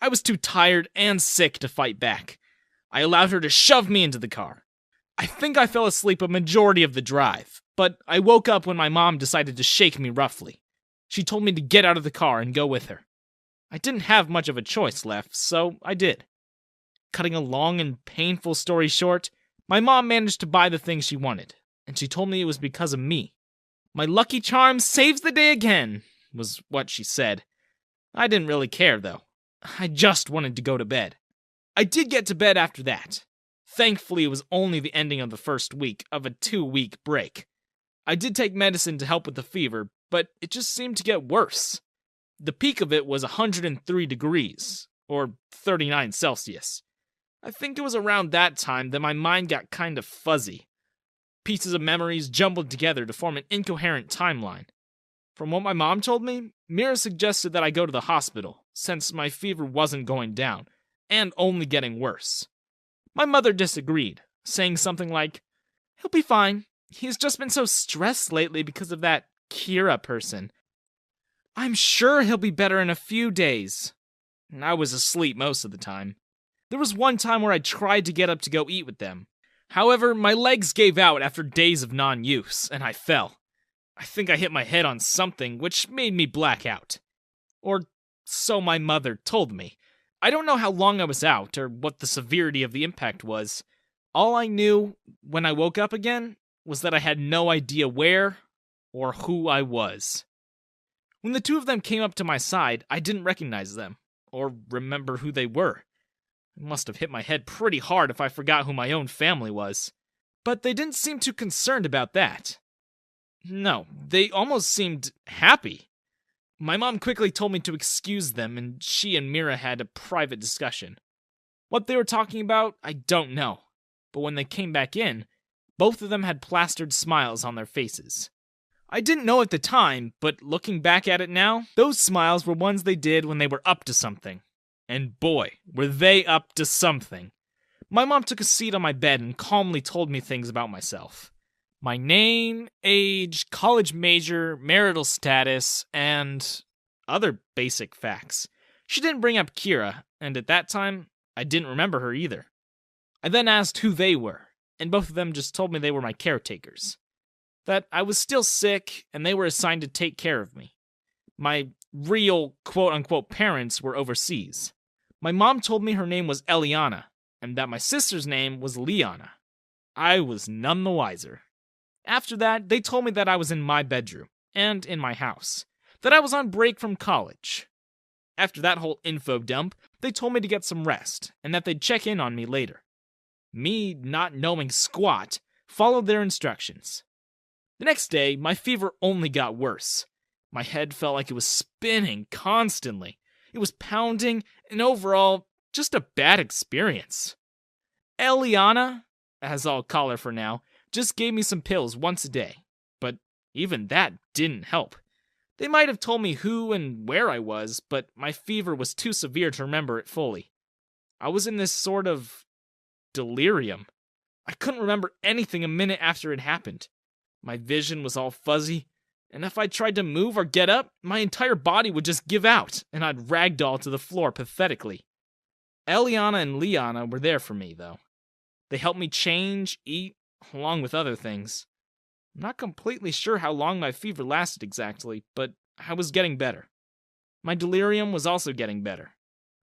I was too tired and sick to fight back. I allowed her to shove me into the car. I think I fell asleep a majority of the drive, but I woke up when my mom decided to shake me roughly. She told me to get out of the car and go with her. I didn't have much of a choice left, so I did. Cutting a long and painful story short, my mom managed to buy the things she wanted, and she told me it was because of me. My Lucky Charm saves the day again. was what she said. I didn't really care, though. I just wanted to go to bed. I did get to bed after that. Thankfully, it was only the ending of the first week of a 2-week break. I did take medicine to help with the fever, but it just seemed to get worse. The peak of it was 103 degrees, or 39 Celsius. I think it was around that time that my mind got kind of fuzzy. Pieces of memories jumbled together to form an incoherent timeline. From what my mom told me, Mira suggested that I go to the hospital, since my fever wasn't going down, and only getting worse. My mother disagreed, saying something like, "He'll be fine. He's just been so stressed lately because of that Kira person. I'm sure he'll be better in a few days." And I was asleep most of the time. There was one time where I tried to get up to go eat with them. However, my legs gave out after days of non-use, and I fell. I think I hit my head on something, which made me black out. Or so my mother told me. I don't know how long I was out, or what the severity of the impact was. All I knew, when I woke up again, was that I had no idea where or who I was. When the two of them came up to my side, I didn't recognize them, or remember who they were. It must have hit my head pretty hard if I forgot who my own family was. But they didn't seem too concerned about that. No, they almost seemed happy. My mom quickly told me to excuse them, and she and Mira had a private discussion. What they were talking about, I don't know. But when they came back in, both of them had plastered smiles on their faces. I didn't know at the time, but looking back at it now, those smiles were ones they did when they were up to something. And boy, were they up to something. My mom took a seat on my bed and calmly told me things about myself. My name, age, college major, marital status, and other basic facts. She didn't bring up Kira, and at that time, I didn't remember her either. I then asked who they were, and both of them just told me they were my caretakers. That I was still sick, and they were assigned to take care of me. My real quote-unquote parents were overseas. My mom told me her name was Eliana, and that my sister's name was Liana. I was none the wiser. After that, they told me that I was in my bedroom, and in my house. That I was on break from college. After that whole info dump, they told me to get some rest, and that they'd check in on me later. Me, not knowing squat, followed their instructions. The next day, my fever only got worse. My head felt like it was spinning constantly. It was pounding, and overall, just a bad experience. Eliana, as I'll call her for now, just gave me some pills once a day, but even that didn't help. They might have told me who and where I was, but my fever was too severe to remember it fully. I was in this sort of delirium. I couldn't remember anything a minute after it happened. My vision was all fuzzy, and if I tried to move or get up, my entire body would just give out, and I'd ragdoll to the floor pathetically. Eliana and Liana were there for me, though. They helped me change, eat, along with other things. I'm not completely sure how long my fever lasted exactly, but I was getting better. My delirium was also getting better.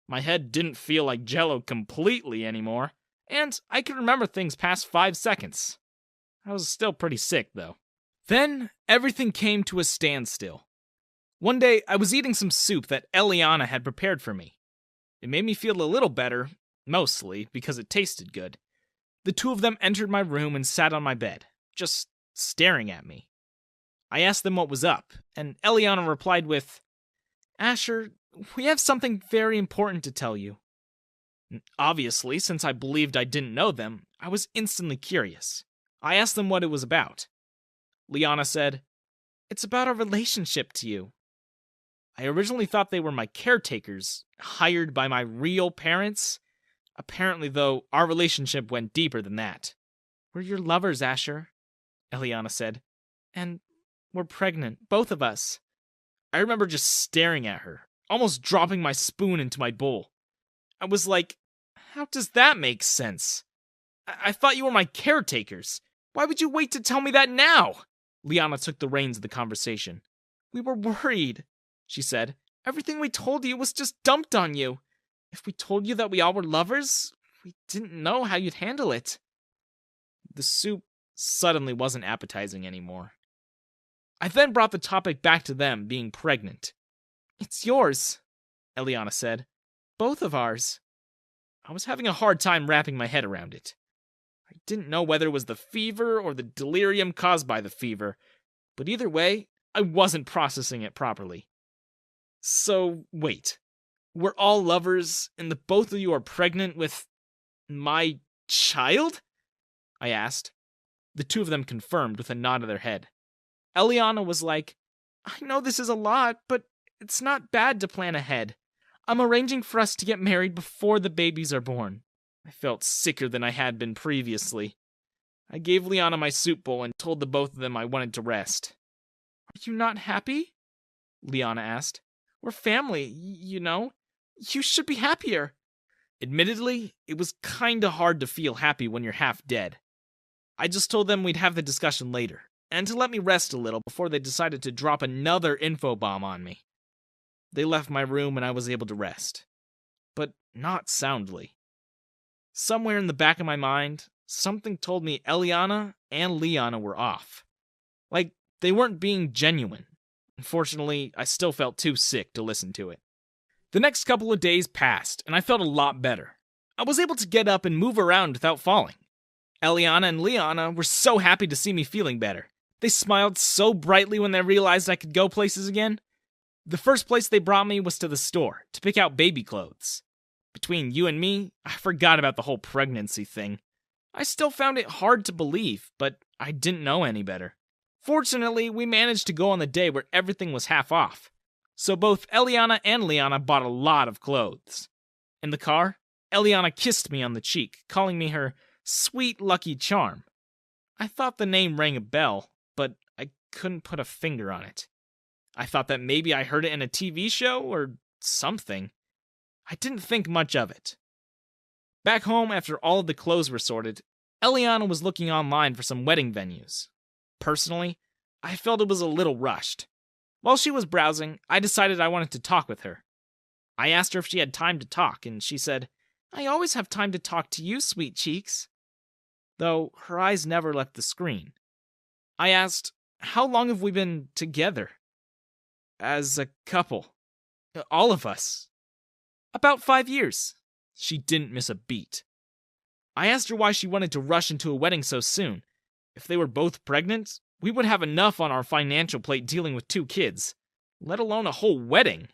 My head didn't feel like jello completely anymore, and I could remember things past 5 seconds. I was still pretty sick, though. Then, everything came to a standstill. One day, I was eating some soup that Eliana had prepared for me. It made me feel a little better, mostly because it tasted good. The two of them entered my room and sat on my bed, just staring at me. I asked them what was up, and Eliana replied with, "Asher, we have something very important to tell you." Obviously, since I believed I didn't know them, I was instantly curious. I asked them what it was about. Liana said, "It's about our relationship to you." I originally thought they were my caretakers, hired by my real parents. Apparently, though, our relationship went deeper than that. "We're your lovers, Asher," Eliana said. "And we're pregnant, both of us." I remember just staring at her, almost dropping my spoon into my bowl. I was like, how does that make sense? I thought you were my caretakers. Why would you wait to tell me that now? Liana took the reins of the conversation. "We were worried," she said. "Everything we told you was just dumped on you. If we told you that we all were lovers, we didn't know how you'd handle it." The soup suddenly wasn't appetizing anymore. I then brought the topic back to them being pregnant. "It's yours," Eliana said. "Both of ours." I was having a hard time wrapping my head around it. I didn't know whether it was the fever or the delirium caused by the fever, but either way, I wasn't processing it properly. "So, wait. We're all lovers, and the both of you are pregnant with my child?" I asked. The two of them confirmed with a nod of their head. Eliana was like, "I know this is a lot, but it's not bad to plan ahead. I'm arranging for us to get married before the babies are born." I felt sicker than I had been previously. I gave Liana my soup bowl and told the both of them I wanted to rest. "Are you not happy?" Liana asked. "We're family, you know. You should be happier." Admittedly, it was kinda hard to feel happy when you're half dead. I just told them we'd have the discussion later, and to let me rest a little before they decided to drop another info bomb on me. They left my room and I was able to rest. But not soundly. Somewhere in the back of my mind, something told me Eliana and Liana were off. Like, they weren't being genuine. Unfortunately, I still felt too sick to listen to it. The next couple of days passed, and I felt a lot better. I was able to get up and move around without falling. Eliana and Liana were so happy to see me feeling better. They smiled so brightly when they realized I could go places again. The first place they brought me was to the store, to pick out baby clothes. Between you and me, I forgot about the whole pregnancy thing. I still found it hard to believe, but I didn't know any better. Fortunately, we managed to go on the day where everything was half off. So both Eliana and Liana bought a lot of clothes. In the car, Eliana kissed me on the cheek, calling me her sweet lucky charm. I thought the name rang a bell, but I couldn't put a finger on it. I thought that maybe I heard it in a TV show or something. I didn't think much of it. Back home, after all of the clothes were sorted, Eliana was looking online for some wedding venues. Personally, I felt it was a little rushed. While she was browsing, I decided I wanted to talk with her. I asked her if she had time to talk, and she said, "I always have time to talk to you, sweet cheeks." Though her eyes never left the screen. I asked, "How long have we been together?" "As a couple. All of us." "About 5 years." She didn't miss a beat. I asked her why she wanted to rush into a wedding so soon. If they were both pregnant, we would have enough on our financial plate dealing with 2 kids, let alone a whole wedding.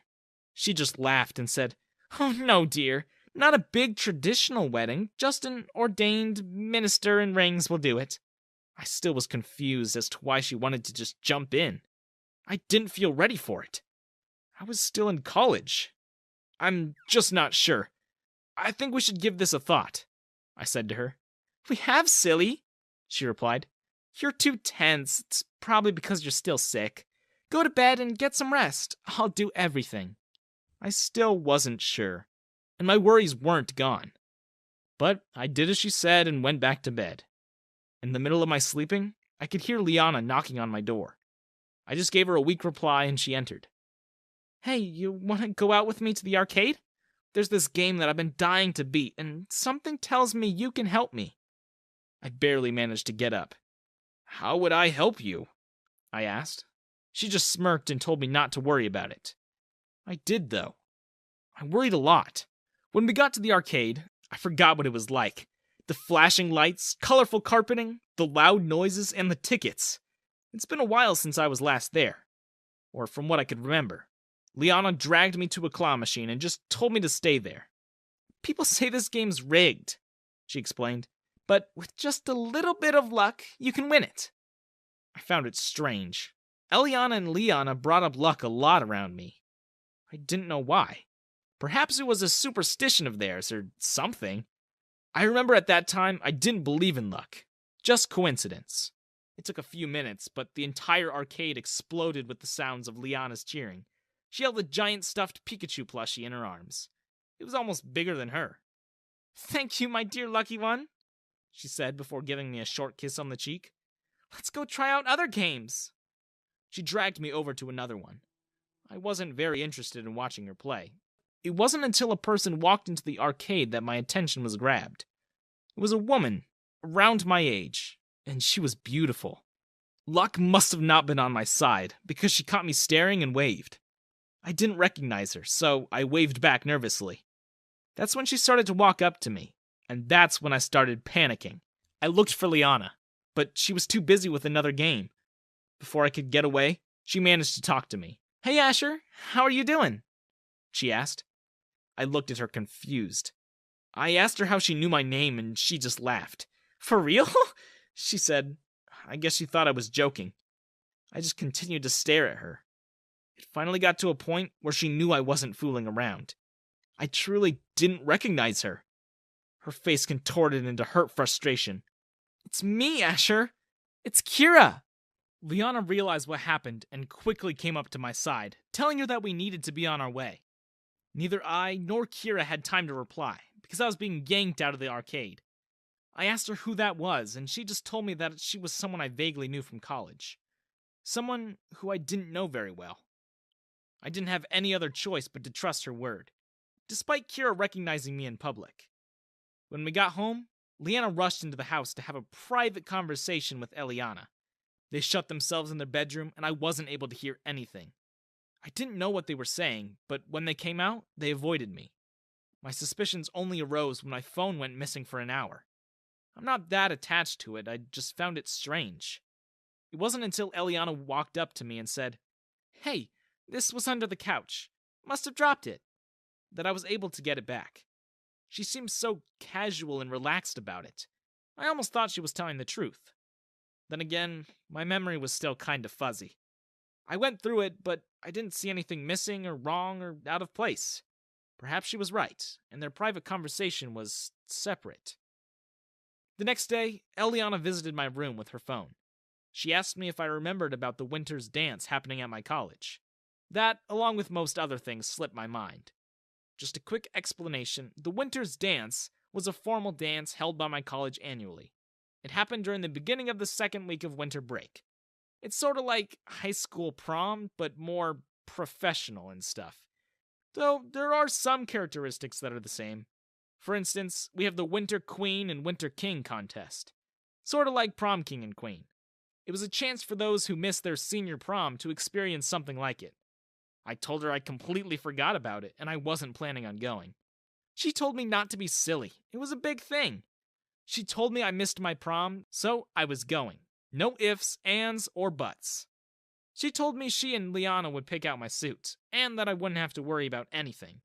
She just laughed and said, "Oh no, dear. Not a big traditional wedding, just an ordained minister and rings will do it." I still was confused as to why she wanted to just jump in. I didn't feel ready for it. I was still in college. "I'm just not sure. I think we should give this a thought," I said to her. "We have, silly," she replied. "You're too tense. It's probably because you're still sick. Go to bed and get some rest. I'll do everything." I still wasn't sure, and my worries weren't gone. But I did as she said and went back to bed. In the middle of my sleeping, I could hear Liana knocking on my door. I just gave her a weak reply and she entered. "Hey, you want to go out with me to the arcade? There's this game that I've been dying to beat, and something tells me you can help me." I barely managed to get up. "How would I help you?" I asked. She just smirked and told me not to worry about it. I did, though. I worried a lot. When we got to the arcade, I forgot what it was like. The flashing lights, colorful carpeting, the loud noises, and the tickets. It's been a while since I was last there. Or from what I could remember. Liana dragged me to a claw machine and just told me to stay there. "People say this game's rigged," she explained, "but with just a little bit of luck, you can win it." I found it strange. Eliana and Liana brought up luck a lot around me. I didn't know why. Perhaps it was a superstition of theirs or something. I remember at that time I didn't believe in luck. Just coincidence. It took a few minutes, but the entire arcade exploded with the sounds of Liana's cheering. She held a giant stuffed Pikachu plushie in her arms. It was almost bigger than her. "Thank you, my dear lucky one," she said before giving me a short kiss on the cheek. "Let's go try out other games." She dragged me over to another one. I wasn't very interested in watching her play. It wasn't until a person walked into the arcade that my attention was grabbed. It was a woman, around my age, and she was beautiful. Luck must have not been on my side, because she caught me staring and waved. I didn't recognize her, so I waved back nervously. That's when she started to walk up to me, and that's when I started panicking. I looked for Liana, but she was too busy with another game. Before I could get away, she managed to talk to me. "Hey Asher, how are you doing?" she asked. I looked at her confused. I asked her how she knew my name, and she just laughed. "For real?" she said. I guess she thought I was joking. I just continued to stare at her. It finally got to a point where she knew I wasn't fooling around. I truly didn't recognize her. Her face contorted into hurt frustration. "It's me, Asher. It's Kira." Liana realized what happened and quickly came up to my side, telling her that we needed to be on our way. Neither I nor Kira had time to reply, because I was being yanked out of the arcade. I asked her who that was, and she just told me that she was someone I vaguely knew from college. Someone who I didn't know very well. I didn't have any other choice but to trust her word, despite Kira recognizing me in public. When we got home, Liana rushed into the house to have a private conversation with Eliana. They shut themselves in their bedroom, and I wasn't able to hear anything. I didn't know what they were saying, but when they came out, they avoided me. My suspicions only arose when my phone went missing for an hour. I'm not that attached to it, I just found it strange. It wasn't until Eliana walked up to me and said, "Hey, this was under the couch. Must have dropped it," that I was able to get it back. She seemed so casual and relaxed about it. I almost thought she was telling the truth. Then again, my memory was still kind of fuzzy. I went through it, but I didn't see anything missing or wrong or out of place. Perhaps she was right, and their private conversation was separate. The next day, Eliana visited my room with her phone. She asked me if I remembered about the winter's dance happening at my college. That, along with most other things, slipped my mind. Just a quick explanation, the winter's dance was a formal dance held by my college annually. It happened during the beginning of the second week of winter break. It's sort of like high school prom, but more professional and stuff. Though there are some characteristics that are the same. For instance, we have the Winter Queen and Winter King contest. Sort of like Prom King and Queen. It was a chance for those who missed their senior prom to experience something like it. I told her I completely forgot about it and I wasn't planning on going. She told me not to be silly. It was a big thing. She told me I missed my prom, so I was going. No ifs, ands, or buts. She told me she and Liana would pick out my suit, and that I wouldn't have to worry about anything.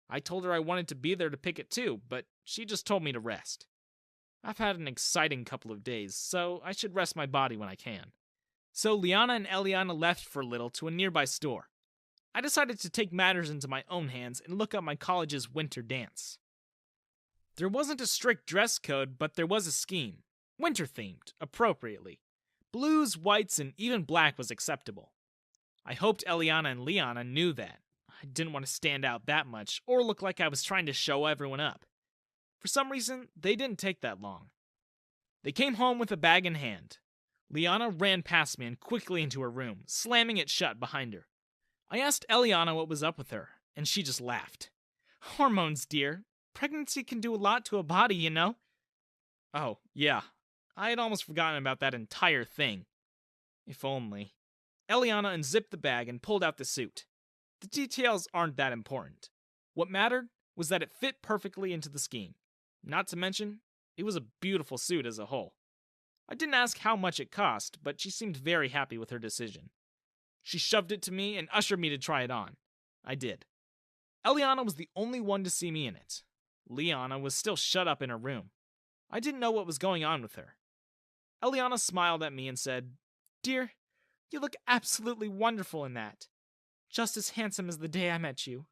I told her I wanted to be there to pick it too, but she just told me to rest. I've had an exciting couple of days, so I should rest my body when I can. So Liana and Eliana left for a little to a nearby store. I decided to take matters into my own hands and look up my college's winter dance. There wasn't a strict dress code, but there was a scheme. Winter-themed, appropriately. Blues, whites, and even black was acceptable. I hoped Eliana and Liana knew that. I didn't want to stand out that much, or look like I was trying to show everyone up. For some reason, they didn't take that long. They came home with a bag in hand. Liana ran past me and quickly into her room, slamming it shut behind her. I asked Eliana what was up with her, and she just laughed. "Hormones, dear. Pregnancy can do a lot to a body, you know." Oh, yeah. I had almost forgotten about that entire thing. If only. Eliana unzipped the bag and pulled out the suit. The details aren't that important. What mattered was that it fit perfectly into the scheme. Not to mention, it was a beautiful suit as a whole. I didn't ask how much it cost, but she seemed very happy with her decision. She shoved it to me and ushered me to try it on. I did. Eliana was the only one to see me in it. Liana was still shut up in her room. I didn't know what was going on with her. Eliana smiled at me and said, "Dear, you look absolutely wonderful in that. Just as handsome as the day I met you."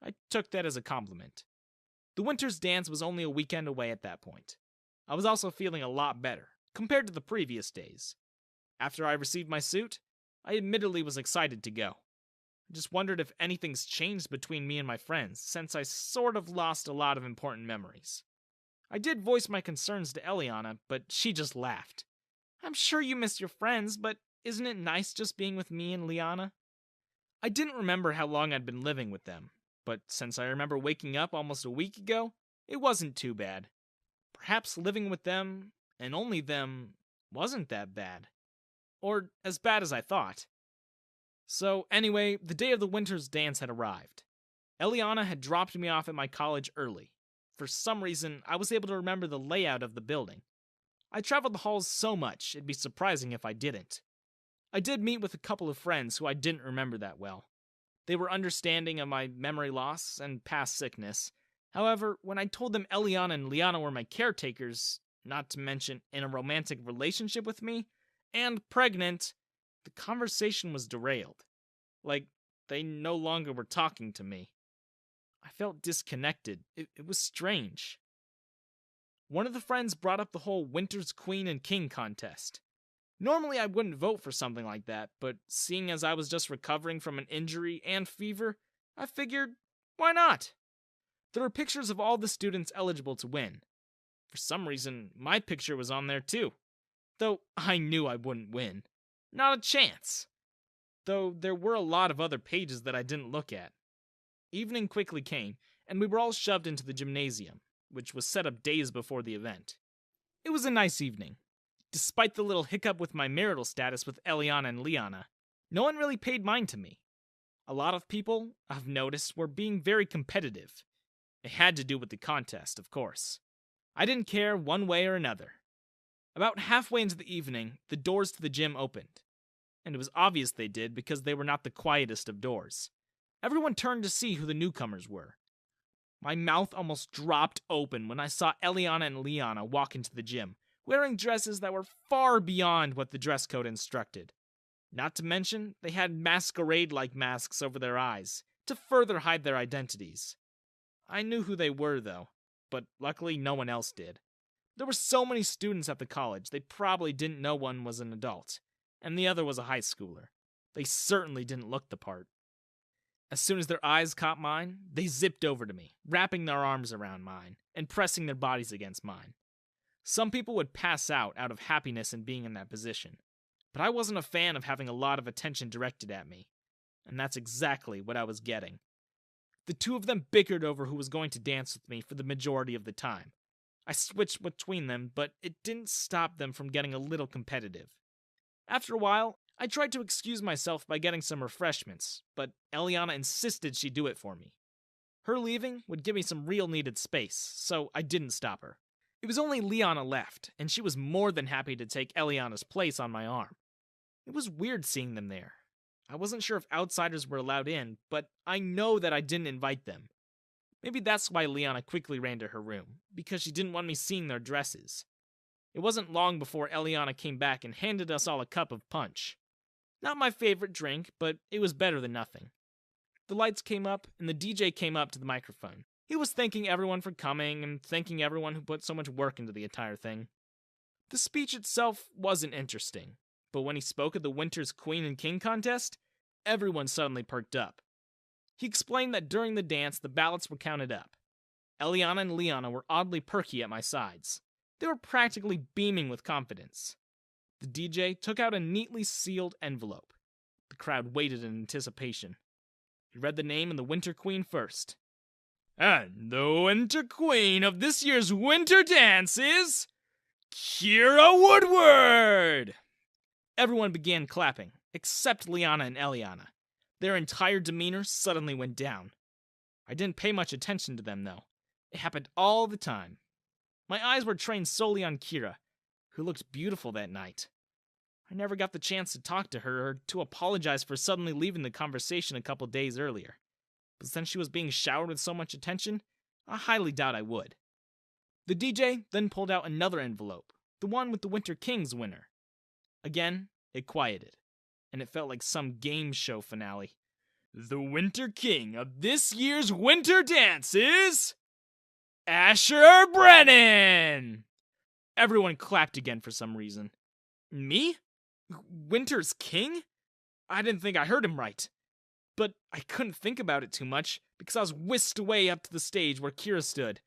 I took that as a compliment. The winter's dance was only a weekend away at that point. I was also feeling a lot better, compared to the previous days. After I received my suit, I admittedly was excited to go. I just wondered if anything's changed between me and my friends, since I sort of lost a lot of important memories. I did voice my concerns to Eliana, but she just laughed. "I'm sure you miss your friends, but isn't it nice just being with me and Liana?" I didn't remember how long I'd been living with them, but since I remember waking up almost a week ago, it wasn't too bad. Perhaps living with them, and only them, wasn't that bad. or as bad as I thought. So anyway, the day of the winter's dance had arrived. Eliana had dropped me off at my college early. For some reason, I was able to remember the layout of the building. I traveled the halls so much, it'd be surprising if I didn't. I did meet with a couple of friends who I didn't remember that well. They were understanding of my memory loss and past sickness. However, when I told them Eliana and Liana were my caretakers, not to mention in a romantic relationship with me, and pregnant, the conversation was derailed. Like, they no longer were talking to me. I felt disconnected. It was strange. One of the friends brought up the whole Winter's Queen and King contest. Normally I wouldn't vote for something like that, but seeing as I was just recovering from an injury and fever, I figured, why not? There were pictures of all the students eligible to win. For some reason, my picture was on there too. Though I knew I wouldn't win. Not a chance. Though there were a lot of other pages that I didn't look at. Evening quickly came, and we were all shoved into the gymnasium, which was set up days before the event. It was a nice evening. Despite the little hiccup with my marital status with Eliana and Liana, no one really paid mind to me. A lot of people, I've noticed, were being very competitive. It had to do with the contest, of course. I didn't care one way or another. About halfway into the evening, the doors to the gym opened. And it was obvious they did because they were not the quietest of doors. Everyone turned to see who the newcomers were. My mouth almost dropped open when I saw Eliana and Liana walk into the gym, wearing dresses that were far beyond what the dress code instructed. Not to mention, they had masquerade-like masks over their eyes, to further hide their identities. I knew who they were, though, but luckily no one else did. There were so many students at the college, they probably didn't know one was an adult, and the other was a high schooler. They certainly didn't look the part. As soon as their eyes caught mine, they zipped over to me, wrapping their arms around mine, and pressing their bodies against mine. Some people would pass out of happiness in being in that position, but I wasn't a fan of having a lot of attention directed at me, and that's exactly what I was getting. The two of them bickered over who was going to dance with me for the majority of the time. I switched between them, but it didn't stop them from getting a little competitive. After a while, I tried to excuse myself by getting some refreshments, but Eliana insisted she do it for me. Her leaving would give me some real needed space, so I didn't stop her. It was only Liana left, and she was more than happy to take Eliana's place on my arm. It was weird seeing them there. I wasn't sure if outsiders were allowed in, but I know that I didn't invite them. Maybe that's why Liana quickly ran to her room, because she didn't want me seeing their dresses. It wasn't long before Eliana came back and handed us all a cup of punch. Not my favorite drink, but it was better than nothing. The lights came up, and the DJ came up to the microphone. He was thanking everyone for coming, and thanking everyone who put so much work into the entire thing. The speech itself wasn't interesting, but when he spoke at the Winter's Queen and King contest, everyone suddenly perked up. He explained that during the dance, the ballots were counted up. Eliana and Liana were oddly perky at my sides. They were practically beaming with confidence. The DJ took out a neatly sealed envelope. The crowd waited in anticipation. He read the name of the Winter Queen first. And the Winter Queen of this year's winter dance is Kira Woodward! Everyone began clapping, except Liana and Eliana. Their entire demeanor suddenly went down. I didn't pay much attention to them, though. It happened all the time. My eyes were trained solely on Kira, who looked beautiful that night. I never got the chance to talk to her or to apologize for suddenly leaving the conversation a couple days earlier. But since she was being showered with so much attention, I highly doubt I would. The DJ then pulled out another envelope, the one with the Winter King's winner. Again, it quieted, and it felt like some game show finale. The Winter King of this year's winter dance is Asher Brennan! Everyone clapped again for some reason. Me? Winter's King? I didn't think I heard him right. But I couldn't think about it too much because I was whisked away up to the stage where Kira stood.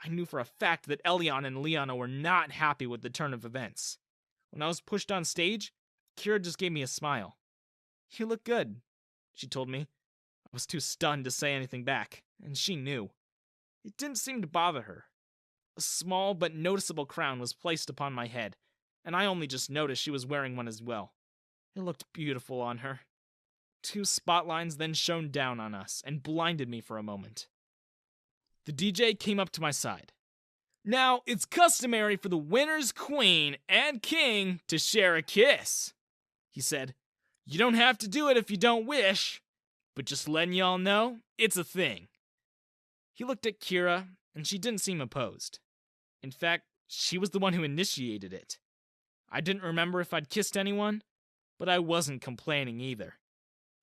I knew for a fact that Eliana and Liana were not happy with the turn of events. When I was pushed on stage, Kira just gave me a smile. "You look good," she told me. I was too stunned to say anything back, and she knew. It didn't seem to bother her. A small but noticeable crown was placed upon my head, and I only just noticed she was wearing one as well. It looked beautiful on her. 2 spotlines then shone down on us and blinded me for a moment. The DJ came up to my side. "Now, it's customary for the winner's queen and king to share a kiss," he said. "You don't have to do it if you don't wish, but just letting y'all know, it's a thing." He looked at Kira, and she didn't seem opposed. In fact, she was the one who initiated it. I didn't remember if I'd kissed anyone, but I wasn't complaining either.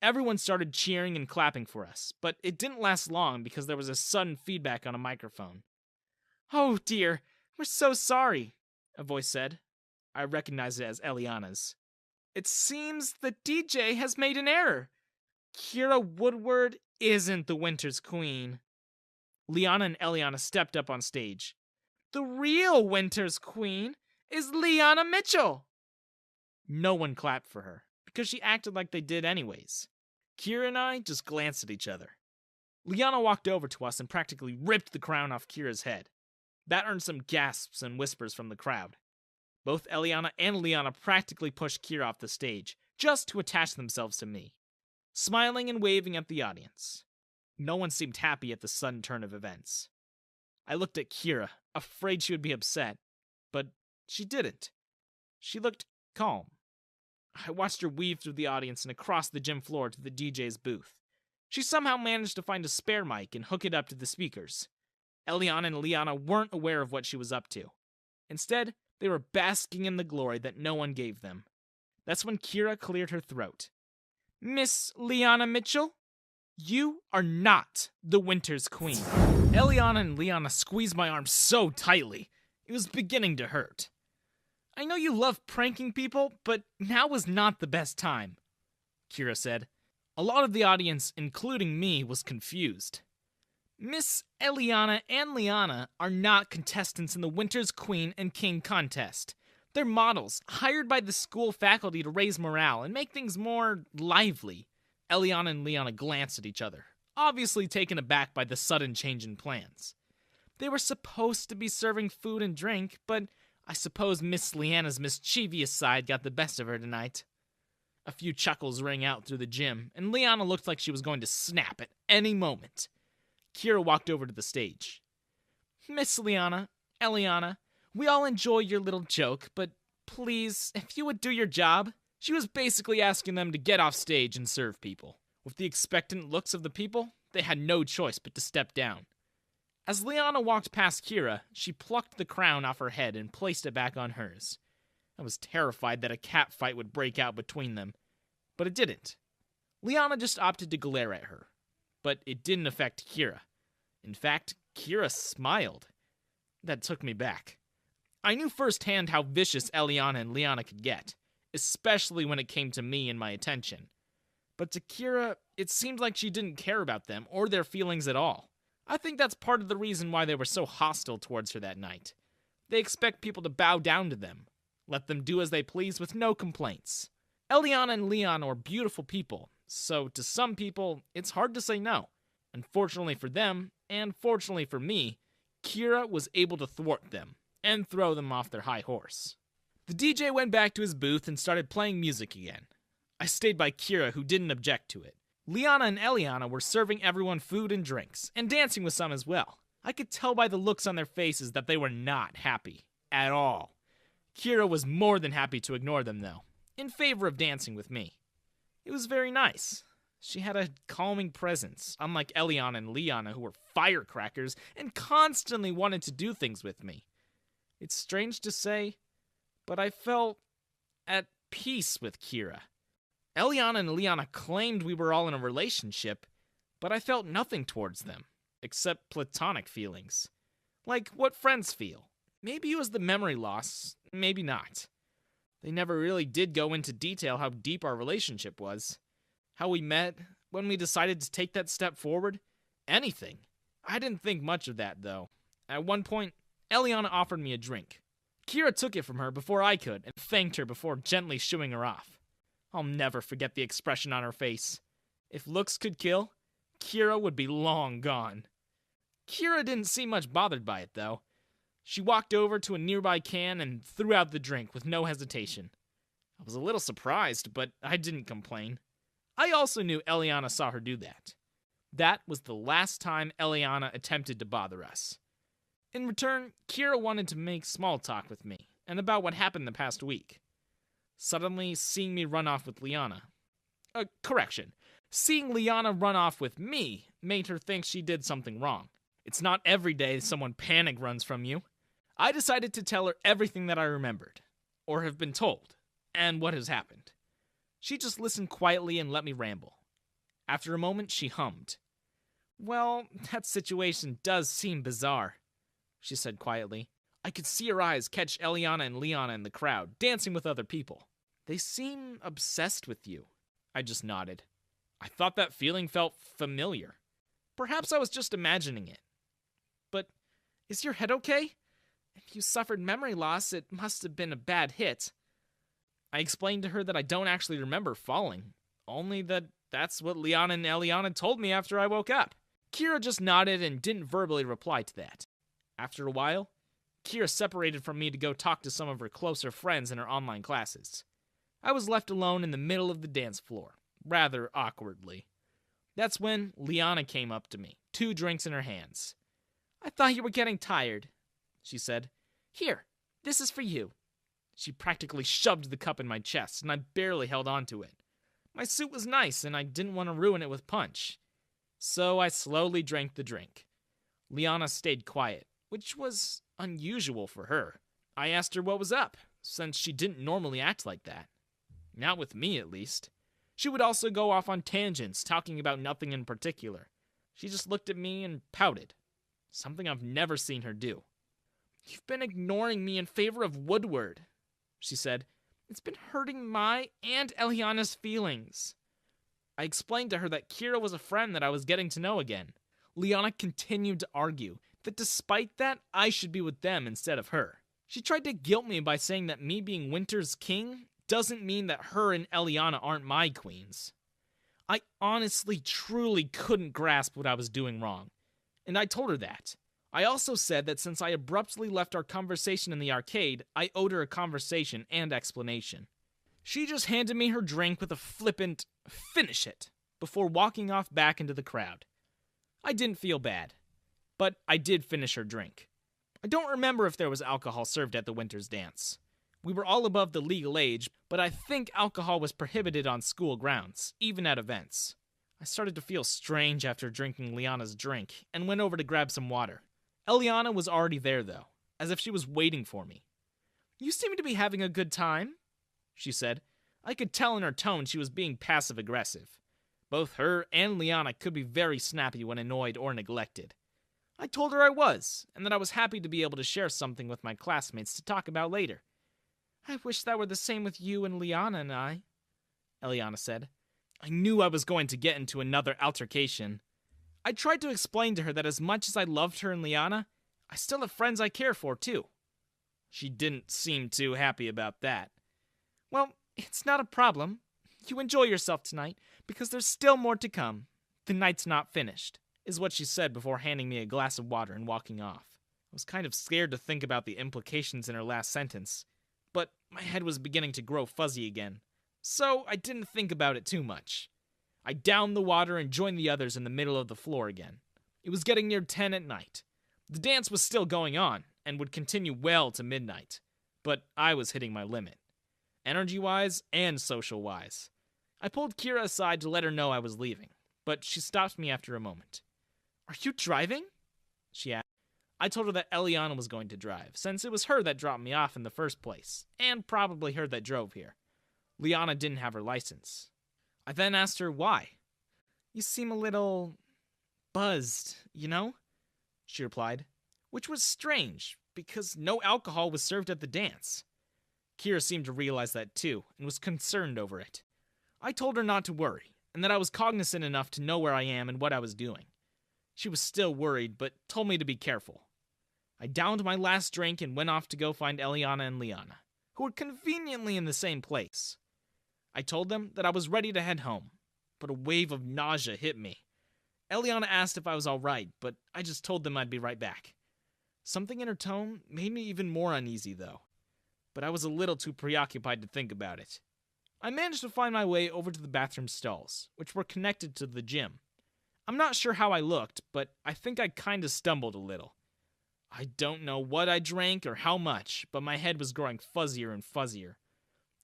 Everyone started cheering and clapping for us, but it didn't last long because there was a sudden feedback on a microphone. "Oh dear, we're so sorry," a voice said. I recognized it as Eliana's. "It seems the DJ has made an error. Kira Woodward isn't the Winter's Queen." Liana and Eliana stepped up on stage. "The real Winter's Queen is Liana Mitchell." No one clapped for her, because she acted like they did anyways. Kira and I just glanced at each other. Liana walked over to us and practically ripped the crown off Kira's head. That earned some gasps and whispers from the crowd. Both Eliana and Liana practically pushed Kira off the stage, just to attach themselves to me, smiling and waving at the audience. No one seemed happy at the sudden turn of events. I looked at Kira, afraid she would be upset, but she didn't. She looked calm. I watched her weave through the audience and across the gym floor to the DJ's booth. She somehow managed to find a spare mic and hook it up to the speakers. Eliana and Liana weren't aware of what she was up to. Instead, they were basking in the glory that no one gave them. That's when Kira cleared her throat. "Miss Liana Mitchell, you are not the Winter's Queen." Eliana and Liana squeezed my arm so tightly, it was beginning to hurt. "I know you love pranking people, but now was not the best time," Kira said. A lot of the audience, including me, was confused. "Miss Eliana and Liana are not contestants in the Winter's Queen and King contest. They're models, hired by the school faculty to raise morale and make things more lively." Eliana and Liana glanced at each other, obviously taken aback by the sudden change in plans. They were supposed to be serving food and drink, but I suppose Miss Liana's mischievous side got the best of her tonight. A few chuckles rang out through the gym, and Liana looked like she was going to snap at any moment. Kira walked over to the stage. "Miss Liana, Eliana, we all enjoy your little joke, but please, if you would do your job." She was basically asking them to get off stage and serve people. With the expectant looks of the people, they had no choice but to step down. As Liana walked past Kira, she plucked the crown off her head and placed it back on hers. I was terrified that a cat fight would break out between them, but it didn't. Liana just opted to glare at her, but it didn't affect Kira. In fact, Kira smiled. That took me back. I knew firsthand how vicious Eliana and Liana could get, especially when it came to me and my attention. But to Kira, it seemed like she didn't care about them or their feelings at all. I think that's part of the reason why they were so hostile towards her that night. They expect people to bow down to them, let them do as they please with no complaints. Eliana and Leon are beautiful people, so to some people, it's hard to say no. Unfortunately for them, and fortunately for me, Kira was able to thwart them and throw them off their high horse. The DJ went back to his booth and started playing music again. I stayed by Kira, who didn't object to it. Liana and Eliana were serving everyone food and drinks, and dancing with some as well. I could tell by the looks on their faces that they were not happy. At all. Kira was more than happy to ignore them, though, in favor of dancing with me. It was very nice. She had a calming presence, unlike Eliana and Liana, who were firecrackers and constantly wanted to do things with me. It's strange to say, but I felt at peace with Kira. Eliana and Liana claimed we were all in a relationship, but I felt nothing towards them, except platonic feelings. Like what friends feel. Maybe it was the memory loss, maybe not. They never really did go into detail how deep our relationship was. How we met, when we decided to take that step forward, anything. I didn't think much of that, though. At one point, Eliana offered me a drink. Kira took it from her before I could and thanked her before gently shooing her off. I'll never forget the expression on her face. If looks could kill, Kira would be long gone. Kira didn't seem much bothered by it, though. She walked over to a nearby can and threw out the drink with no hesitation. I was a little surprised, but I didn't complain. I also knew Eliana saw her do that. That was the last time Eliana attempted to bother us. In return, Kira wanted to make small talk with me, and about what happened the past week. Suddenly, seeing me run off with Liana. Seeing Liana run off with me made her think she did something wrong. It's not every day someone panic runs from you. I decided to tell her everything that I remembered, or have been told, and what has happened. She just listened quietly and let me ramble. After a moment, she hummed. "Well, that situation does seem bizarre," she said quietly. I could see her eyes catch Eliana and Liana in the crowd, dancing with other people. "They seem obsessed with you." I just nodded. I thought that feeling felt familiar. Perhaps I was just imagining it. "But is your head okay? If you suffered memory loss, it must have been a bad hit." I explained to her that I don't actually remember falling, only that that's what Liana and Eliana told me after I woke up. Kira just nodded and didn't verbally reply to that. After a while, Kira separated from me to go talk to some of her closer friends in her online classes. I was left alone in the middle of the dance floor, rather awkwardly. That's when Liana came up to me, 2 drinks in her hands. "I thought you were getting tired," she said. "Here, this is for you." She practically shoved the cup in my chest, and I barely held on to it. My suit was nice, and I didn't want to ruin it with punch. So I slowly drank the drink. Liana stayed quiet, which was unusual for her. I asked her what was up, since she didn't normally act like that. Not with me, at least. She would also go off on tangents, talking about nothing in particular. She just looked at me and pouted. Something I've never seen her do. "You've been ignoring me in favor of Woodward," she said. "It's been hurting my and Eliana's feelings." I explained to her that Kira was a friend that I was getting to know again. Liana continued to argue that despite that, I should be with them instead of her. She tried to guilt me by saying that me being Winter's king doesn't mean that her and Eliana aren't my queens. I honestly, truly couldn't grasp what I was doing wrong, and I told her that. I also said that since I abruptly left our conversation in the arcade, I owed her a conversation and explanation. She just handed me her drink with a flippant, "Finish it," before walking off back into the crowd. I didn't feel bad, but I did finish her drink. I don't remember if there was alcohol served at the Winter's dance. We were all above the legal age, but I think alcohol was prohibited on school grounds, even at events. I started to feel strange after drinking Liana's drink, and went over to grab some water. Eliana was already there, though, as if she was waiting for me. "You seem to be having a good time," she said. I could tell in her tone she was being passive-aggressive. Both her and Liana could be very snappy when annoyed or neglected. I told her I was, and that I was happy to be able to share something with my classmates to talk about later. "I wish that were the same with you and Liana and I," Eliana said. I knew I was going to get into another altercation. I tried to explain to her that as much as I loved her and Liana, I still have friends I care for, too. She didn't seem too happy about that. "Well, it's not a problem. You enjoy yourself tonight, because there's still more to come. The night's not finished," is what she said before handing me a glass of water and walking off. I was kind of scared to think about the implications in her last sentence, but my head was beginning to grow fuzzy again, so I didn't think about it too much. I downed the water and joined the others in the middle of the floor again. It was getting near 10 at night. The dance was still going on, and would continue well to midnight, but I was hitting my limit, energy-wise and social-wise. I pulled Kira aside to let her know I was leaving, but she stopped me after a moment. "Are you driving?" she asked. I told her that Eliana was going to drive, since it was her that dropped me off in the first place, and probably her that drove here. Liana didn't have her license. I then asked her why. "You seem a little buzzed, you know?" she replied, which was strange, because no alcohol was served at the dance. Kira seemed to realize that too, and was concerned over it. I told her not to worry, and that I was cognizant enough to know where I am and what I was doing. She was still worried, but told me to be careful. I downed my last drink and went off to go find Eliana and Liana, who were conveniently in the same place. I told them that I was ready to head home, but a wave of nausea hit me. Eliana asked if I was alright, but I just told them I'd be right back. Something in her tone made me even more uneasy, though, but I was a little too preoccupied to think about it. I managed to find my way over to the bathroom stalls, which were connected to the gym. I'm not sure how I looked, but I think I kinda stumbled a little. I don't know what I drank or how much, but my head was growing fuzzier and fuzzier.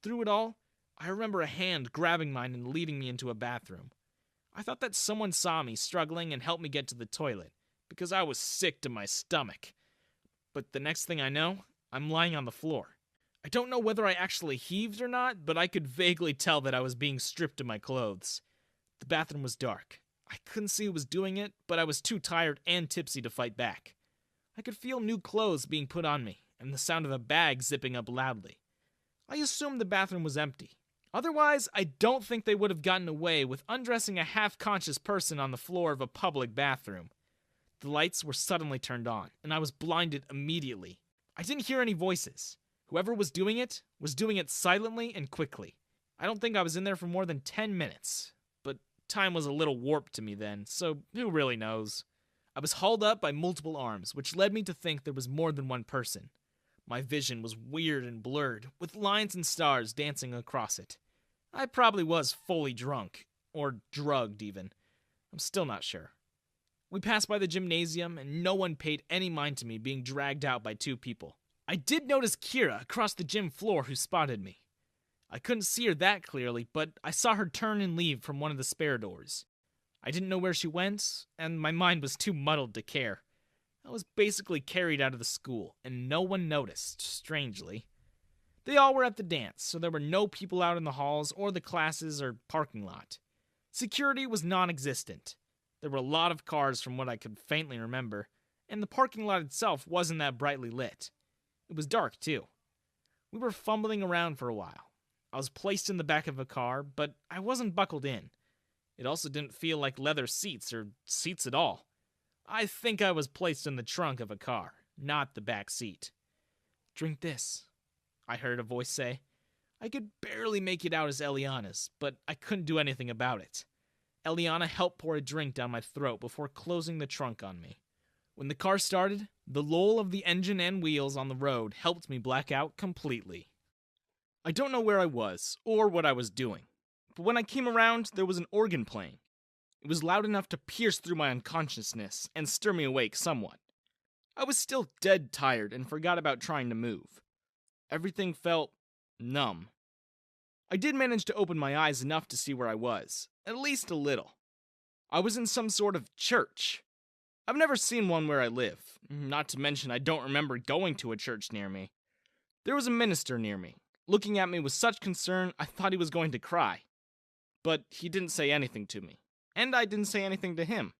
Through it all, I remember a hand grabbing mine and leading me into a bathroom. I thought that someone saw me struggling and helped me get to the toilet, because I was sick to my stomach. But the next thing I know, I'm lying on the floor. I don't know whether I actually heaved or not, but I could vaguely tell that I was being stripped of my clothes. The bathroom was dark. I couldn't see who was doing it, but I was too tired and tipsy to fight back. I could feel new clothes being put on me, and the sound of a bag zipping up loudly. I assumed the bathroom was empty. Otherwise, I don't think they would have gotten away with undressing a half-conscious person on the floor of a public bathroom. The lights were suddenly turned on, and I was blinded immediately. I didn't hear any voices. Whoever was doing it silently and quickly. I don't think I was in there for more than 10 minutes, but time was a little warped to me then, so who really knows? I was hauled up by multiple arms, which led me to think there was more than one person. My vision was weird and blurred, with lines and stars dancing across it. I probably was fully drunk, or drugged even. I'm still not sure. We passed by the gymnasium, and no one paid any mind to me being dragged out by two people. I did notice Kira across the gym floor who spotted me. I couldn't see her that clearly, but I saw her turn and leave from one of the spare doors. I didn't know where she went, and my mind was too muddled to care. I was basically carried out of the school, and no one noticed, strangely. They all were at the dance, so there were no people out in the halls or the classes or parking lot. Security was non-existent. There were a lot of cars from what I could faintly remember, and the parking lot itself wasn't that brightly lit. It was dark, too. We were fumbling around for a while. I was placed in the back of a car, but I wasn't buckled in. It also didn't feel like leather seats or seats at all. I think I was placed in the trunk of a car, not the back seat. "Drink this," I heard a voice say. I could barely make it out as Eliana's, but I couldn't do anything about it. Eliana helped pour a drink down my throat before closing the trunk on me. When the car started, the lull of the engine and wheels on the road helped me black out completely. I don't know where I was, or what I was doing, but when I came around, there was an organ playing. It was loud enough to pierce through my unconsciousness and stir me awake somewhat. I was still dead tired and forgot about trying to move. Everything felt numb. I did manage to open my eyes enough to see where I was, at least a little. I was in some sort of church. I've never seen one where I live, not to mention I don't remember going to a church near me. There was a minister near me, looking at me with such concern I thought he was going to cry. But he didn't say anything to me, and I didn't say anything to him.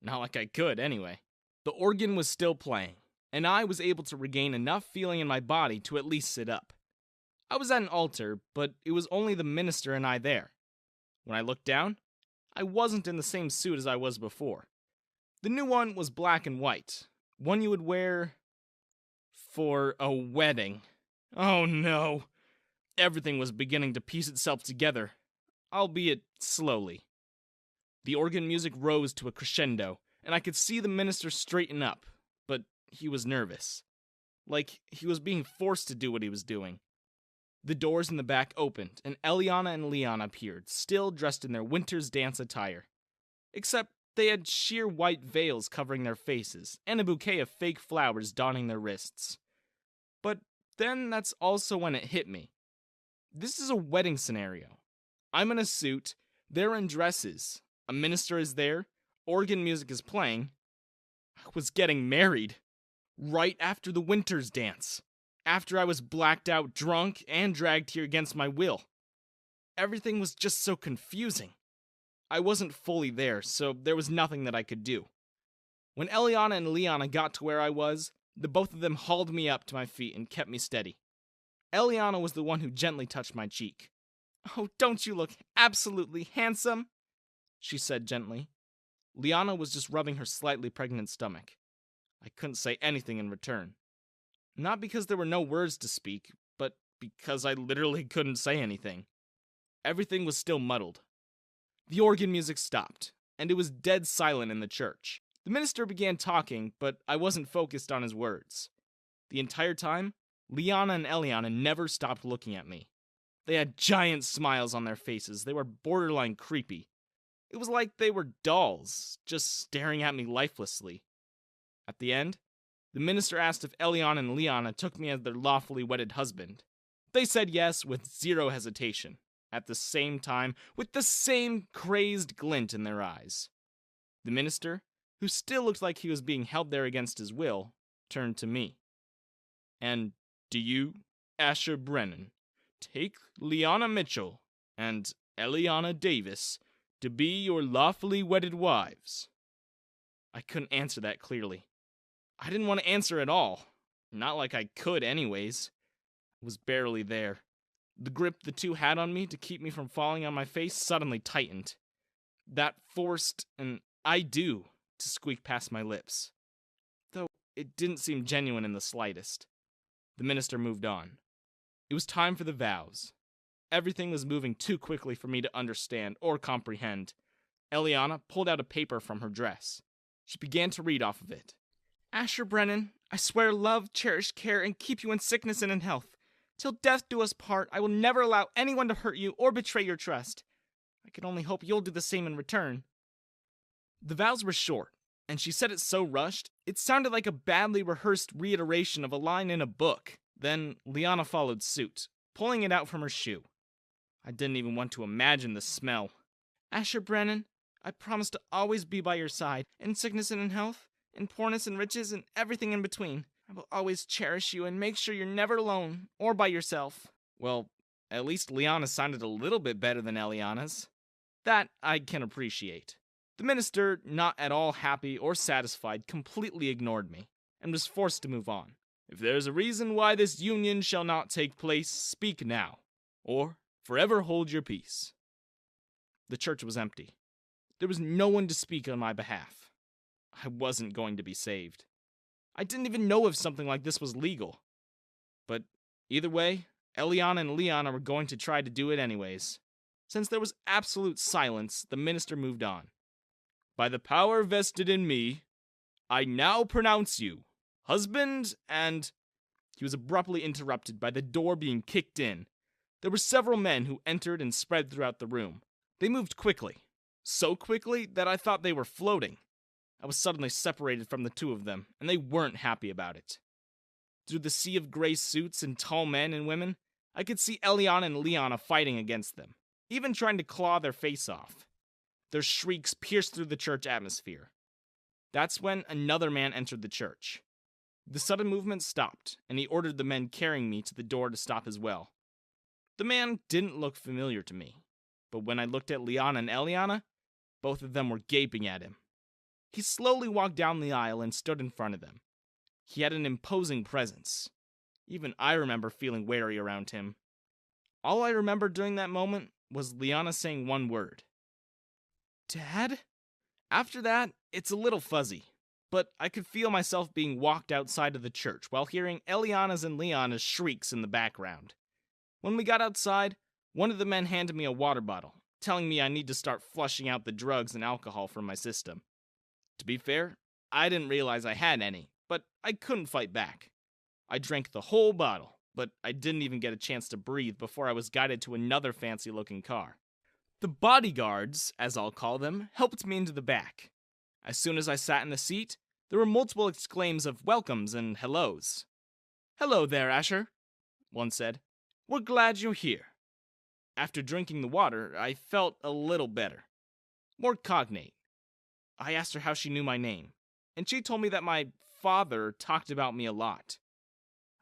Not like I could, anyway. The organ was still playing, and I was able to regain enough feeling in my body to at least sit up. I was at an altar, but it was only the minister and I there. When I looked down, I wasn't in the same suit as I was before. The new one was black and white, one you would wear for a wedding. Oh no! Everything was beginning to piece itself together, albeit slowly. The organ music rose to a crescendo, and I could see the minister straighten up, but he was nervous. Like he was being forced to do what he was doing. The doors in the back opened, and Eliana and Leon appeared, still dressed in their winter's dance attire. Except they had sheer white veils covering their faces, and a bouquet of fake flowers donning their wrists. But then that's also when it hit me. This is a wedding scenario. I'm in a suit, they're in dresses, a minister is there, organ music is playing. I was getting married. Right after the winter's dance. After I was blacked out drunk and dragged here against my will. Everything was just so confusing. I wasn't fully there, so there was nothing that I could do. When Eliana and Leona got to where I was, the both of them hauled me up to my feet and kept me steady. Eliana was the one who gently touched my cheek. "Oh, don't you look absolutely handsome?" she said gently. Leona was just rubbing her slightly pregnant stomach. I couldn't say anything in return. Not because there were no words to speak, but because I literally couldn't say anything. Everything was still muddled. The organ music stopped, and it was dead silent in the church. The minister began talking, but I wasn't focused on his words. The entire time, Leona and Eliana never stopped looking at me. They had giant smiles on their faces. They were borderline creepy. It was like they were dolls, just staring at me lifelessly. At the end, the minister asked if Eliana and Liana took me as their lawfully wedded husband. They said yes with zero hesitation, at the same time with the same crazed glint in their eyes. The minister, who still looked like he was being held there against his will, turned to me. "And do you, Asher Brennan, take Liana Mitchell and Eliana Davis to be your lawfully wedded wives?" I couldn't answer that clearly. I didn't want to answer at all. Not like I could anyways. I was barely there. The grip the two had on me to keep me from falling on my face suddenly tightened. That forced an "I do" to squeak past my lips, though it didn't seem genuine in the slightest. The minister moved on. It was time for the vows. Everything was moving too quickly for me to understand or comprehend. Eliana pulled out a paper from her dress. She began to read off of it. "Asher Brennan, I swear love, cherish, care, and keep you in sickness and in health. Till death do us part, I will never allow anyone to hurt you or betray your trust. I can only hope you'll do the same in return." The vows were short, and she said it so rushed, it sounded like a badly rehearsed reiteration of a line in a book. Then Liana followed suit, pulling it out from her shoe. I didn't even want to imagine the smell. "Asher Brennan, I promise to always be by your side, in sickness and in health, in poorness and riches, and everything in between. I will always cherish you and make sure you're never alone, or by yourself." Well, at least Liana sounded a little bit better than Eliana's. That I can appreciate. The minister, not at all happy or satisfied, completely ignored me, and was forced to move on. "If there is a reason why this union shall not take place, speak now, or forever hold your peace." The church was empty. There was no one to speak on my behalf. I wasn't going to be saved. I didn't even know if something like this was legal. But either way, Eliana and Liana were going to try to do it anyways. Since there was absolute silence, the minister moved on. "By the power vested in me, I now pronounce you husband and—" He was abruptly interrupted by the door being kicked in. There were several men who entered and spread throughout the room. They moved quickly. So quickly that I thought they were floating. I was suddenly separated from the two of them, and they weren't happy about it. Through the sea of gray suits and tall men and women, I could see Eliana and Liana fighting against them, even trying to claw their face off. Their shrieks pierced through the church atmosphere. That's when another man entered the church. The sudden movement stopped, and he ordered the men carrying me to the door to stop as well. The man didn't look familiar to me, but when I looked at Liana and Eliana, both of them were gaping at him. He slowly walked down the aisle and stood in front of them. He had an imposing presence. Even I remember feeling wary around him. All I remember during that moment was Liana saying one word. "Dad?" After that, it's a little fuzzy, but I could feel myself being walked outside of the church while hearing Eliana's and Liana's shrieks in the background. When we got outside, one of the men handed me a water bottle, telling me I need to start flushing out the drugs and alcohol from my system. To be fair, I didn't realize I had any, but I couldn't fight back. I drank the whole bottle, but I didn't even get a chance to breathe before I was guided to another fancy-looking car. The bodyguards, as I'll call them, helped me into the back. As soon as I sat in the seat, there were multiple exclaims of welcomes and hellos. "Hello there, Asher," one said. "We're glad you're here." After drinking the water, I felt a little better. More cognate. I asked her how she knew my name, and she told me that my father talked about me a lot.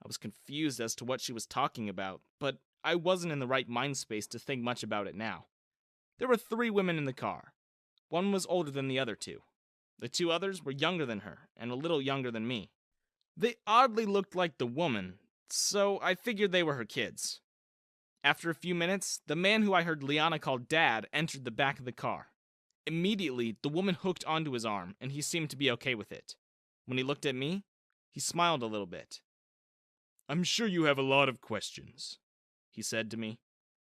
I was confused as to what she was talking about, but I wasn't in the right mind space to think much about it now. There were 3 women in the car. One was older than the other 2. The 2 others were younger than her, and a little younger than me. They oddly looked like the woman, so I figured they were her kids. After a few minutes, the man who I heard Liana call Dad entered the back of the car. Immediately, the woman hooked onto his arm, and he seemed to be okay with it. When he looked at me, he smiled a little bit. "I'm sure you have a lot of questions," he said to me,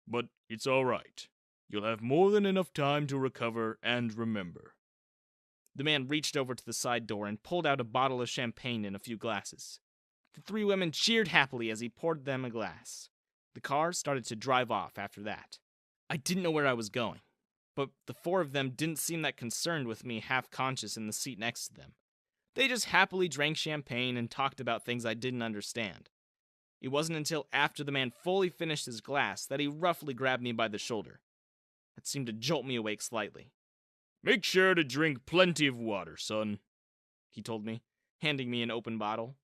"but it's all right. You'll have more than enough time to recover and remember." The man reached over to the side door and pulled out a bottle of champagne and a few glasses. The 3 women cheered happily as he poured them a glass. The car started to drive off after that. I didn't know where I was going, but the four of them didn't seem that concerned with me half-conscious in the seat next to them. They just happily drank champagne and talked about things I didn't understand. It wasn't until after the man fully finished his glass that he roughly grabbed me by the shoulder. It seemed to jolt me awake slightly. "Make sure to drink plenty of water, son," he told me, handing me an open bottle.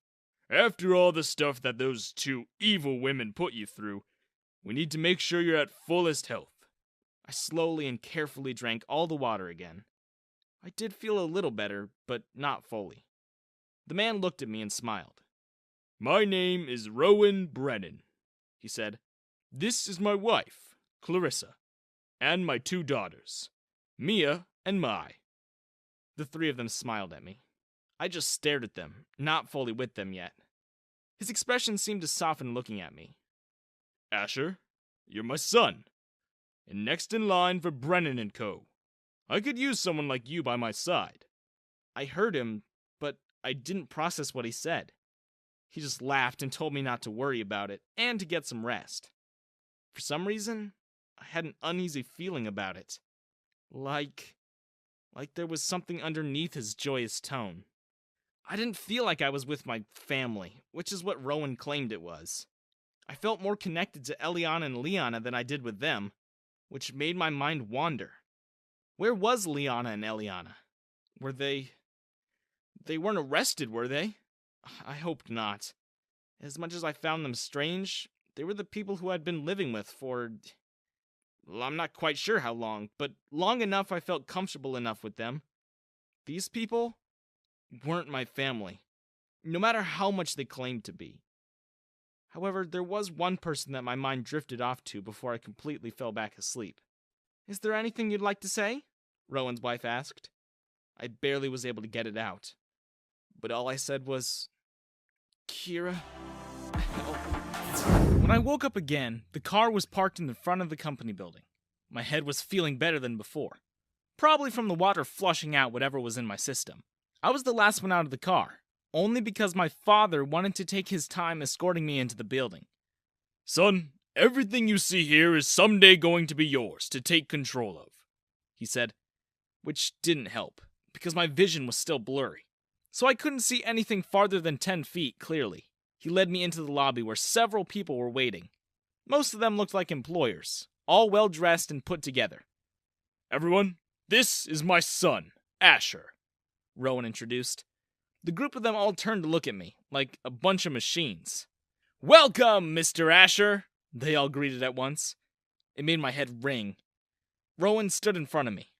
"After all the stuff that those two evil women put you through, we need to make sure you're at fullest health." I slowly and carefully drank all the water again. I did feel a little better, but not fully. The man looked at me and smiled. "My name is Rowan Brennan," he said. "This is my wife, Clarissa, and my two daughters, Mia and Mai." The three of them smiled at me. I just stared at them, not fully with them yet. His expression seemed to soften looking at me. "Asher, you're my son, and next in line for Brennan and Co. I could use someone like you by my side." I heard him, but I didn't process what he said. He just laughed and told me not to worry about it, and to get some rest. For some reason, I had an uneasy feeling about it. Like there was something underneath his joyous tone. I didn't feel like I was with my family, which is what Rowan claimed it was. I felt more connected to Eliana and Liana than I did with them, which made my mind wander. Where was Liana and Eliana? Were they weren't arrested, were they? I hoped not. As much as I found them strange, they were the people who I'd been living with for... well, I'm not quite sure how long, but long enough I felt comfortable enough with them. These people weren't my family, no matter how much they claimed to be. However, there was one person that my mind drifted off to before I completely fell back asleep. "Is there anything you'd like to say?" Rowan's wife asked. I barely was able to get it out, but all I said was, "Kira, help." When I woke up again, the car was parked in the front of the company building. My head was feeling better than before, probably from the water flushing out whatever was in my system. I was the last one out of the car, only because my father wanted to take his time escorting me into the building. "Son, everything you see here is someday going to be yours to take control of," he said, which didn't help, because my vision was still blurry, so I couldn't see anything farther than 10 feet clearly. He led me into the lobby where several people were waiting. Most of them looked like employers, all well-dressed and put together. "Everyone, this is my son, Asher," Rowan introduced. The group of them all turned to look at me, like a bunch of machines. "Welcome, Mr. Asher," they all greeted at once. It made my head ring. Rowan stood in front of me.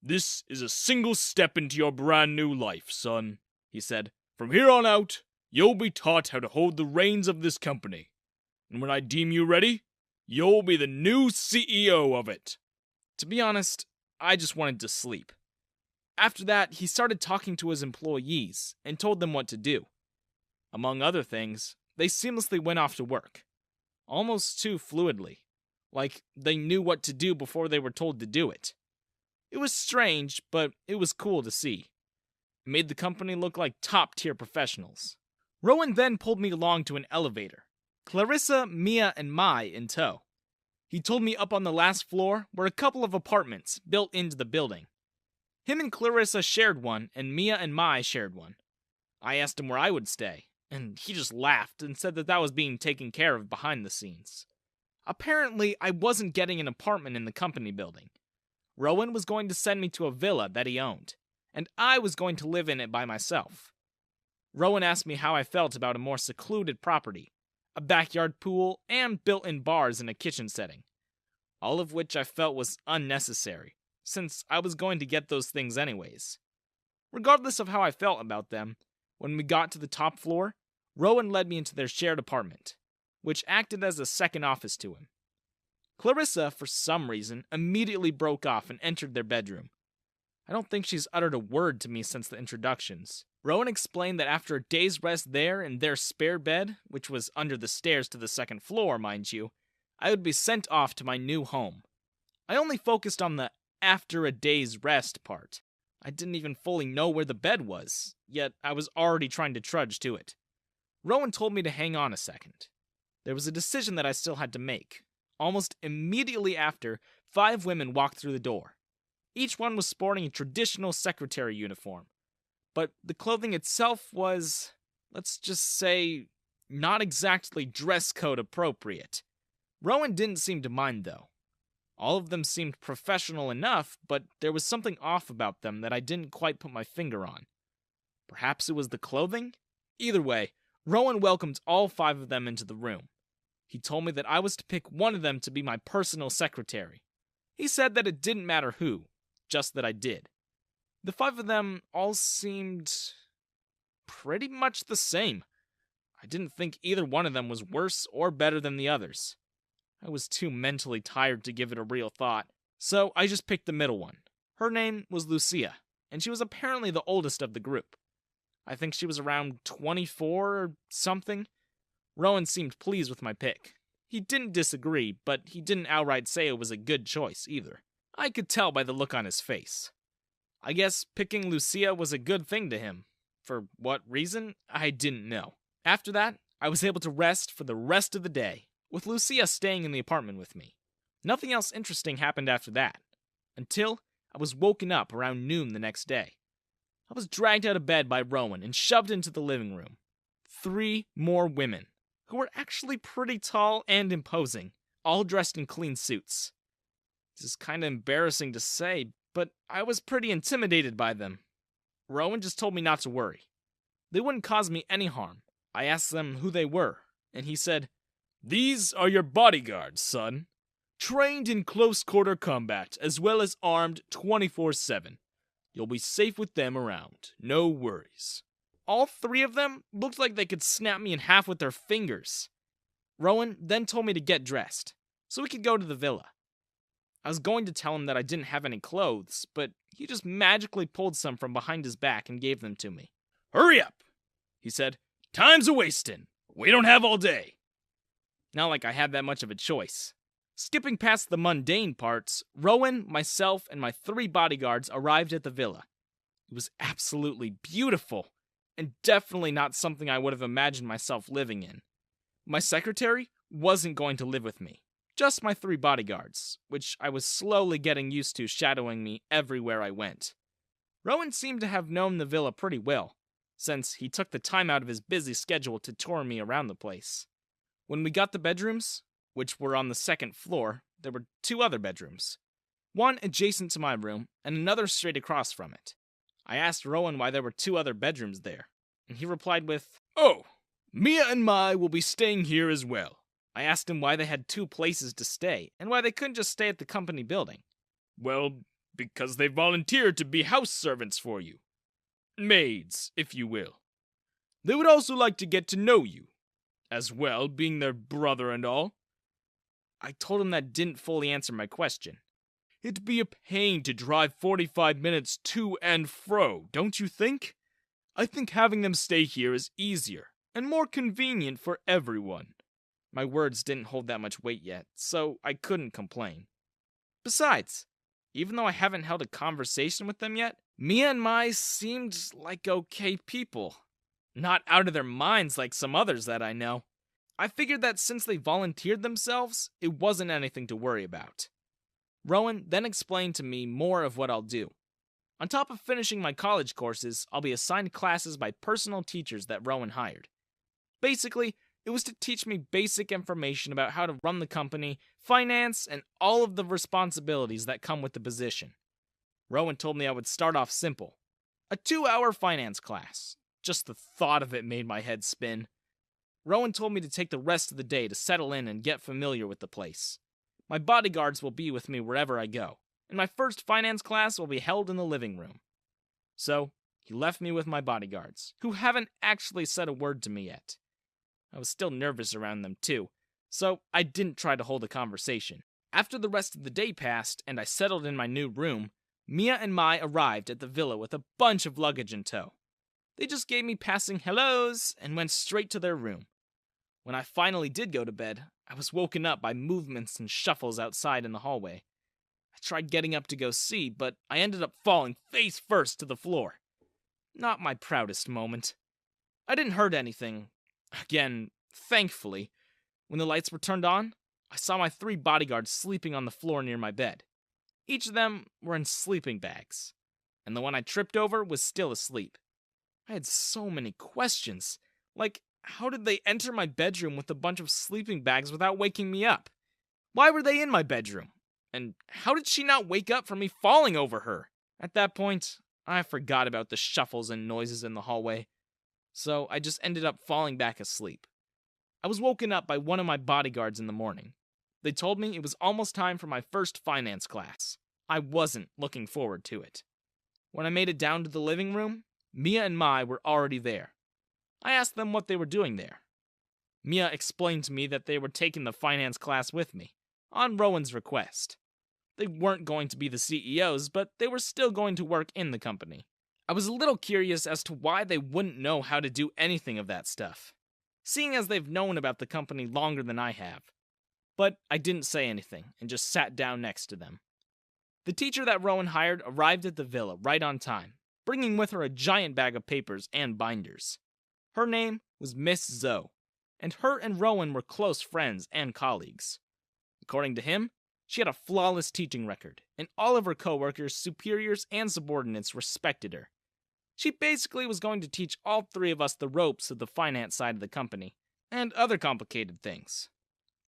"This is a single step into your brand new life, son," he said. "From here on out, you'll be taught how to hold the reins of this company. And when I deem you ready, you'll be the new CEO of it." To be honest, I just wanted to sleep. After that, he started talking to his employees and told them what to do. Among other things, they seamlessly went off to work. Almost too fluidly. Like they knew what to do before they were told to do it. It was strange, but it was cool to see. It made the company look like top-tier professionals. Rowan then pulled me along to an elevator. Clarissa, Mia, and Mai in tow. He told me up on the last floor were a couple of apartments built into the building. Him and Clarissa shared one, and Mia and Mai shared one. I asked him where I would stay, and he just laughed and said that was being taken care of behind the scenes. Apparently, I wasn't getting an apartment in the company building. Rowan was going to send me to a villa that he owned, and I was going to live in it by myself. Rowan asked me how I felt about a more secluded property, a backyard pool, and built-in bars in a kitchen setting, all of which I felt was unnecessary, since I was going to get those things anyways. Regardless of how I felt about them, when we got to the top floor, Rowan led me into their shared apartment, which acted as a second office to him. Clarissa, for some reason, immediately broke off and entered their bedroom. I don't think she's uttered a word to me since the introductions. Rowan explained that after a day's rest there in their spare bed, which was under the stairs to the second floor, mind you, I would be sent off to my new home. I only focused on the after a day's rest part. I didn't even fully know where the bed was, yet I was already trying to trudge to it. Rowan told me to hang on a second. There was a decision that I still had to make. Almost immediately after, 5 women walked through the door. Each one was sporting a traditional secretary uniform. But the clothing itself was, let's just say, not exactly dress code appropriate. Rowan didn't seem to mind, though. All of them seemed professional enough, but there was something off about them that I didn't quite put my finger on. Perhaps it was the clothing? Either way, Rowan welcomed all 5 of them into the room. He told me that I was to pick one of them to be my personal secretary. He said that it didn't matter who, just that I did. The 5 of them all seemed pretty much the same. I didn't think either one of them was worse or better than the others. I was too mentally tired to give it a real thought, so I just picked the middle one. Her name was Lucia, and she was apparently the oldest of the group. I think she was around 24 or something. Rowan seemed pleased with my pick. He didn't disagree, but he didn't outright say it was a good choice either. I could tell by the look on his face. I guess picking Lucia was a good thing to him. For what reason, I didn't know. After that, I was able to rest for the rest of the day, with Lucia staying in the apartment with me. Nothing else interesting happened after that, until I was woken up around noon the next day. I was dragged out of bed by Rowan and shoved into the living room. 3 more women, who were actually pretty tall and imposing, all dressed in clean suits. This is kind of embarrassing to say, but I was pretty intimidated by them. Rowan just told me not to worry. They wouldn't cause me any harm. I asked them who they were, and he said, "These are your bodyguards, son. Trained in close-quarter combat, as well as armed 24/7. You'll be safe with them around, no worries." All 3 of them looked like they could snap me in half with their fingers. Rowan then told me to get dressed, so we could go to the villa. I was going to tell him that I didn't have any clothes, but he just magically pulled some from behind his back and gave them to me. "Hurry up," he said. "Time's a-wastin'. We don't have all day." Not like I had that much of a choice. Skipping past the mundane parts, Rowan, myself, and my 3 bodyguards arrived at the villa. It was absolutely beautiful, and definitely not something I would have imagined myself living in. My secretary wasn't going to live with me, just my 3 bodyguards, which I was slowly getting used to shadowing me everywhere I went. Rowan seemed to have known the villa pretty well, since he took the time out of his busy schedule to tour me around the place. When we got the bedrooms, which were on the 2nd floor, there were 2 other bedrooms. One adjacent to my room, and another straight across from it. I asked Rowan why there were 2 other bedrooms there, and he replied with, "Oh, Mia and Mai will be staying here as well." I asked him why they had 2 places to stay, and why they couldn't just stay at the company building. "Well, because they volunteered to be house servants for you. Maids, if you will. They would also like to get to know you, as well, being their brother and all." I told him that didn't fully answer my question. "It'd be a pain to drive 45 minutes to and fro, don't you think? I think having them stay here is easier and more convenient for everyone." My words didn't hold that much weight yet, so I couldn't complain. Besides, even though I haven't held a conversation with them yet, Mia and Mai seemed like okay people. Not out of their minds like some others that I know. I figured that since they volunteered themselves, it wasn't anything to worry about. Rowan then explained to me more of what I'll do. On top of finishing my college courses, I'll be assigned classes by personal teachers that Rowan hired. Basically, it was to teach me basic information about how to run the company, finance, and all of the responsibilities that come with the position. Rowan told me I would start off simple. A 2-hour finance class. Just the thought of it made my head spin. Rowan told me to take the rest of the day to settle in and get familiar with the place. My bodyguards will be with me wherever I go, and my first finance class will be held in the living room. So, he left me with my bodyguards, who haven't actually said a word to me yet. I was still nervous around them too, so I didn't try to hold a conversation. After the rest of the day passed and I settled in my new room, Mia and Mai arrived at the villa with a bunch of luggage in tow. They just gave me passing hellos and went straight to their room. When I finally did go to bed, I was woken up by movements and shuffles outside in the hallway. I tried getting up to go see, but I ended up falling face first to the floor. Not my proudest moment. I didn't hurt anything. Again, thankfully. When the lights were turned on, I saw my 3 bodyguards sleeping on the floor near my bed. Each of them were in sleeping bags, and the one I tripped over was still asleep. I had so many questions, like how did they enter my bedroom with a bunch of sleeping bags without waking me up? Why were they in my bedroom? And how did she not wake up from me falling over her? At that point, I forgot about the shuffles and noises in the hallway, so I just ended up falling back asleep. I was woken up by one of my bodyguards in the morning. They told me it was almost time for my first finance class. I wasn't looking forward to it. When I made it down to the living room, Mia and Mai were already there. I asked them what they were doing there. Mia explained to me that they were taking the finance class with me, on Rowan's request. They weren't going to be the CEOs, but they were still going to work in the company. I was a little curious as to why they wouldn't know how to do anything of that stuff, seeing as they've known about the company longer than I have. But I didn't say anything, and just sat down next to them. The teacher that Rowan hired arrived at the villa right on time, bringing with her a giant bag of papers and binders. Her name was Miss Zoe, and her and Rowan were close friends and colleagues. According to him, she had a flawless teaching record, and all of her coworkers, superiors, and subordinates respected her. She basically was going to teach all 3 of us the ropes of the finance side of the company, and other complicated things.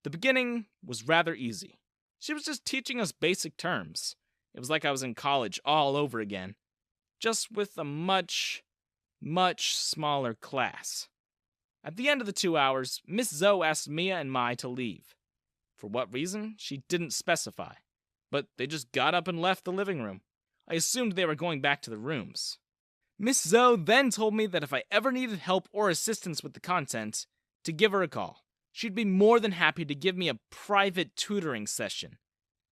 The beginning was rather easy. She was just teaching us basic terms. It was like I was in college all over again, just with a much smaller class. At the end of the 2 hours, Miss Zoe asked Mia and Mai to leave. For what reason, she didn't specify, but they just got up and left the living room. I assumed they were going back to the rooms. Miss Zoe then told me that if I ever needed help or assistance with the content, to give her a call. She'd be more than happy to give me a private tutoring session.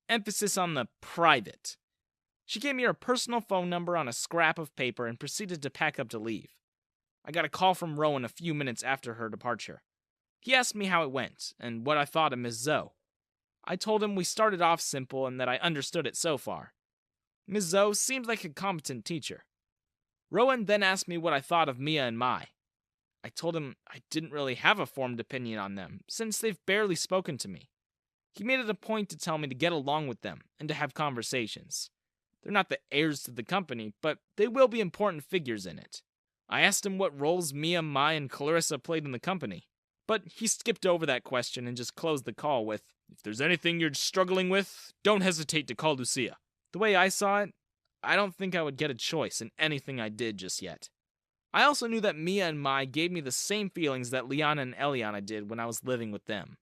Emphasis on the private. She gave me her personal phone number on a scrap of paper and proceeded to pack up to leave. I got a call from Rowan a few minutes after her departure. He asked me how it went, and what I thought of Miss Zoe. I told him we started off simple and that I understood it so far. Miss Zoe seemed like a competent teacher. Rowan then asked me what I thought of Mia and Mai. I told him I didn't really have a formed opinion on them, since they've barely spoken to me. He made it a point to tell me to get along with them and to have conversations. They're not the heirs to the company, but they will be important figures in it. I asked him what roles Mia, Mai, and Clarissa played in the company, but he skipped over that question and just closed the call with, "If there's anything you're struggling with, don't hesitate to call Lucia." The way I saw it, I don't think I would get a choice in anything I did just yet. I also knew that Mia and Mai gave me the same feelings that Liana and Eliana did when I was living with them.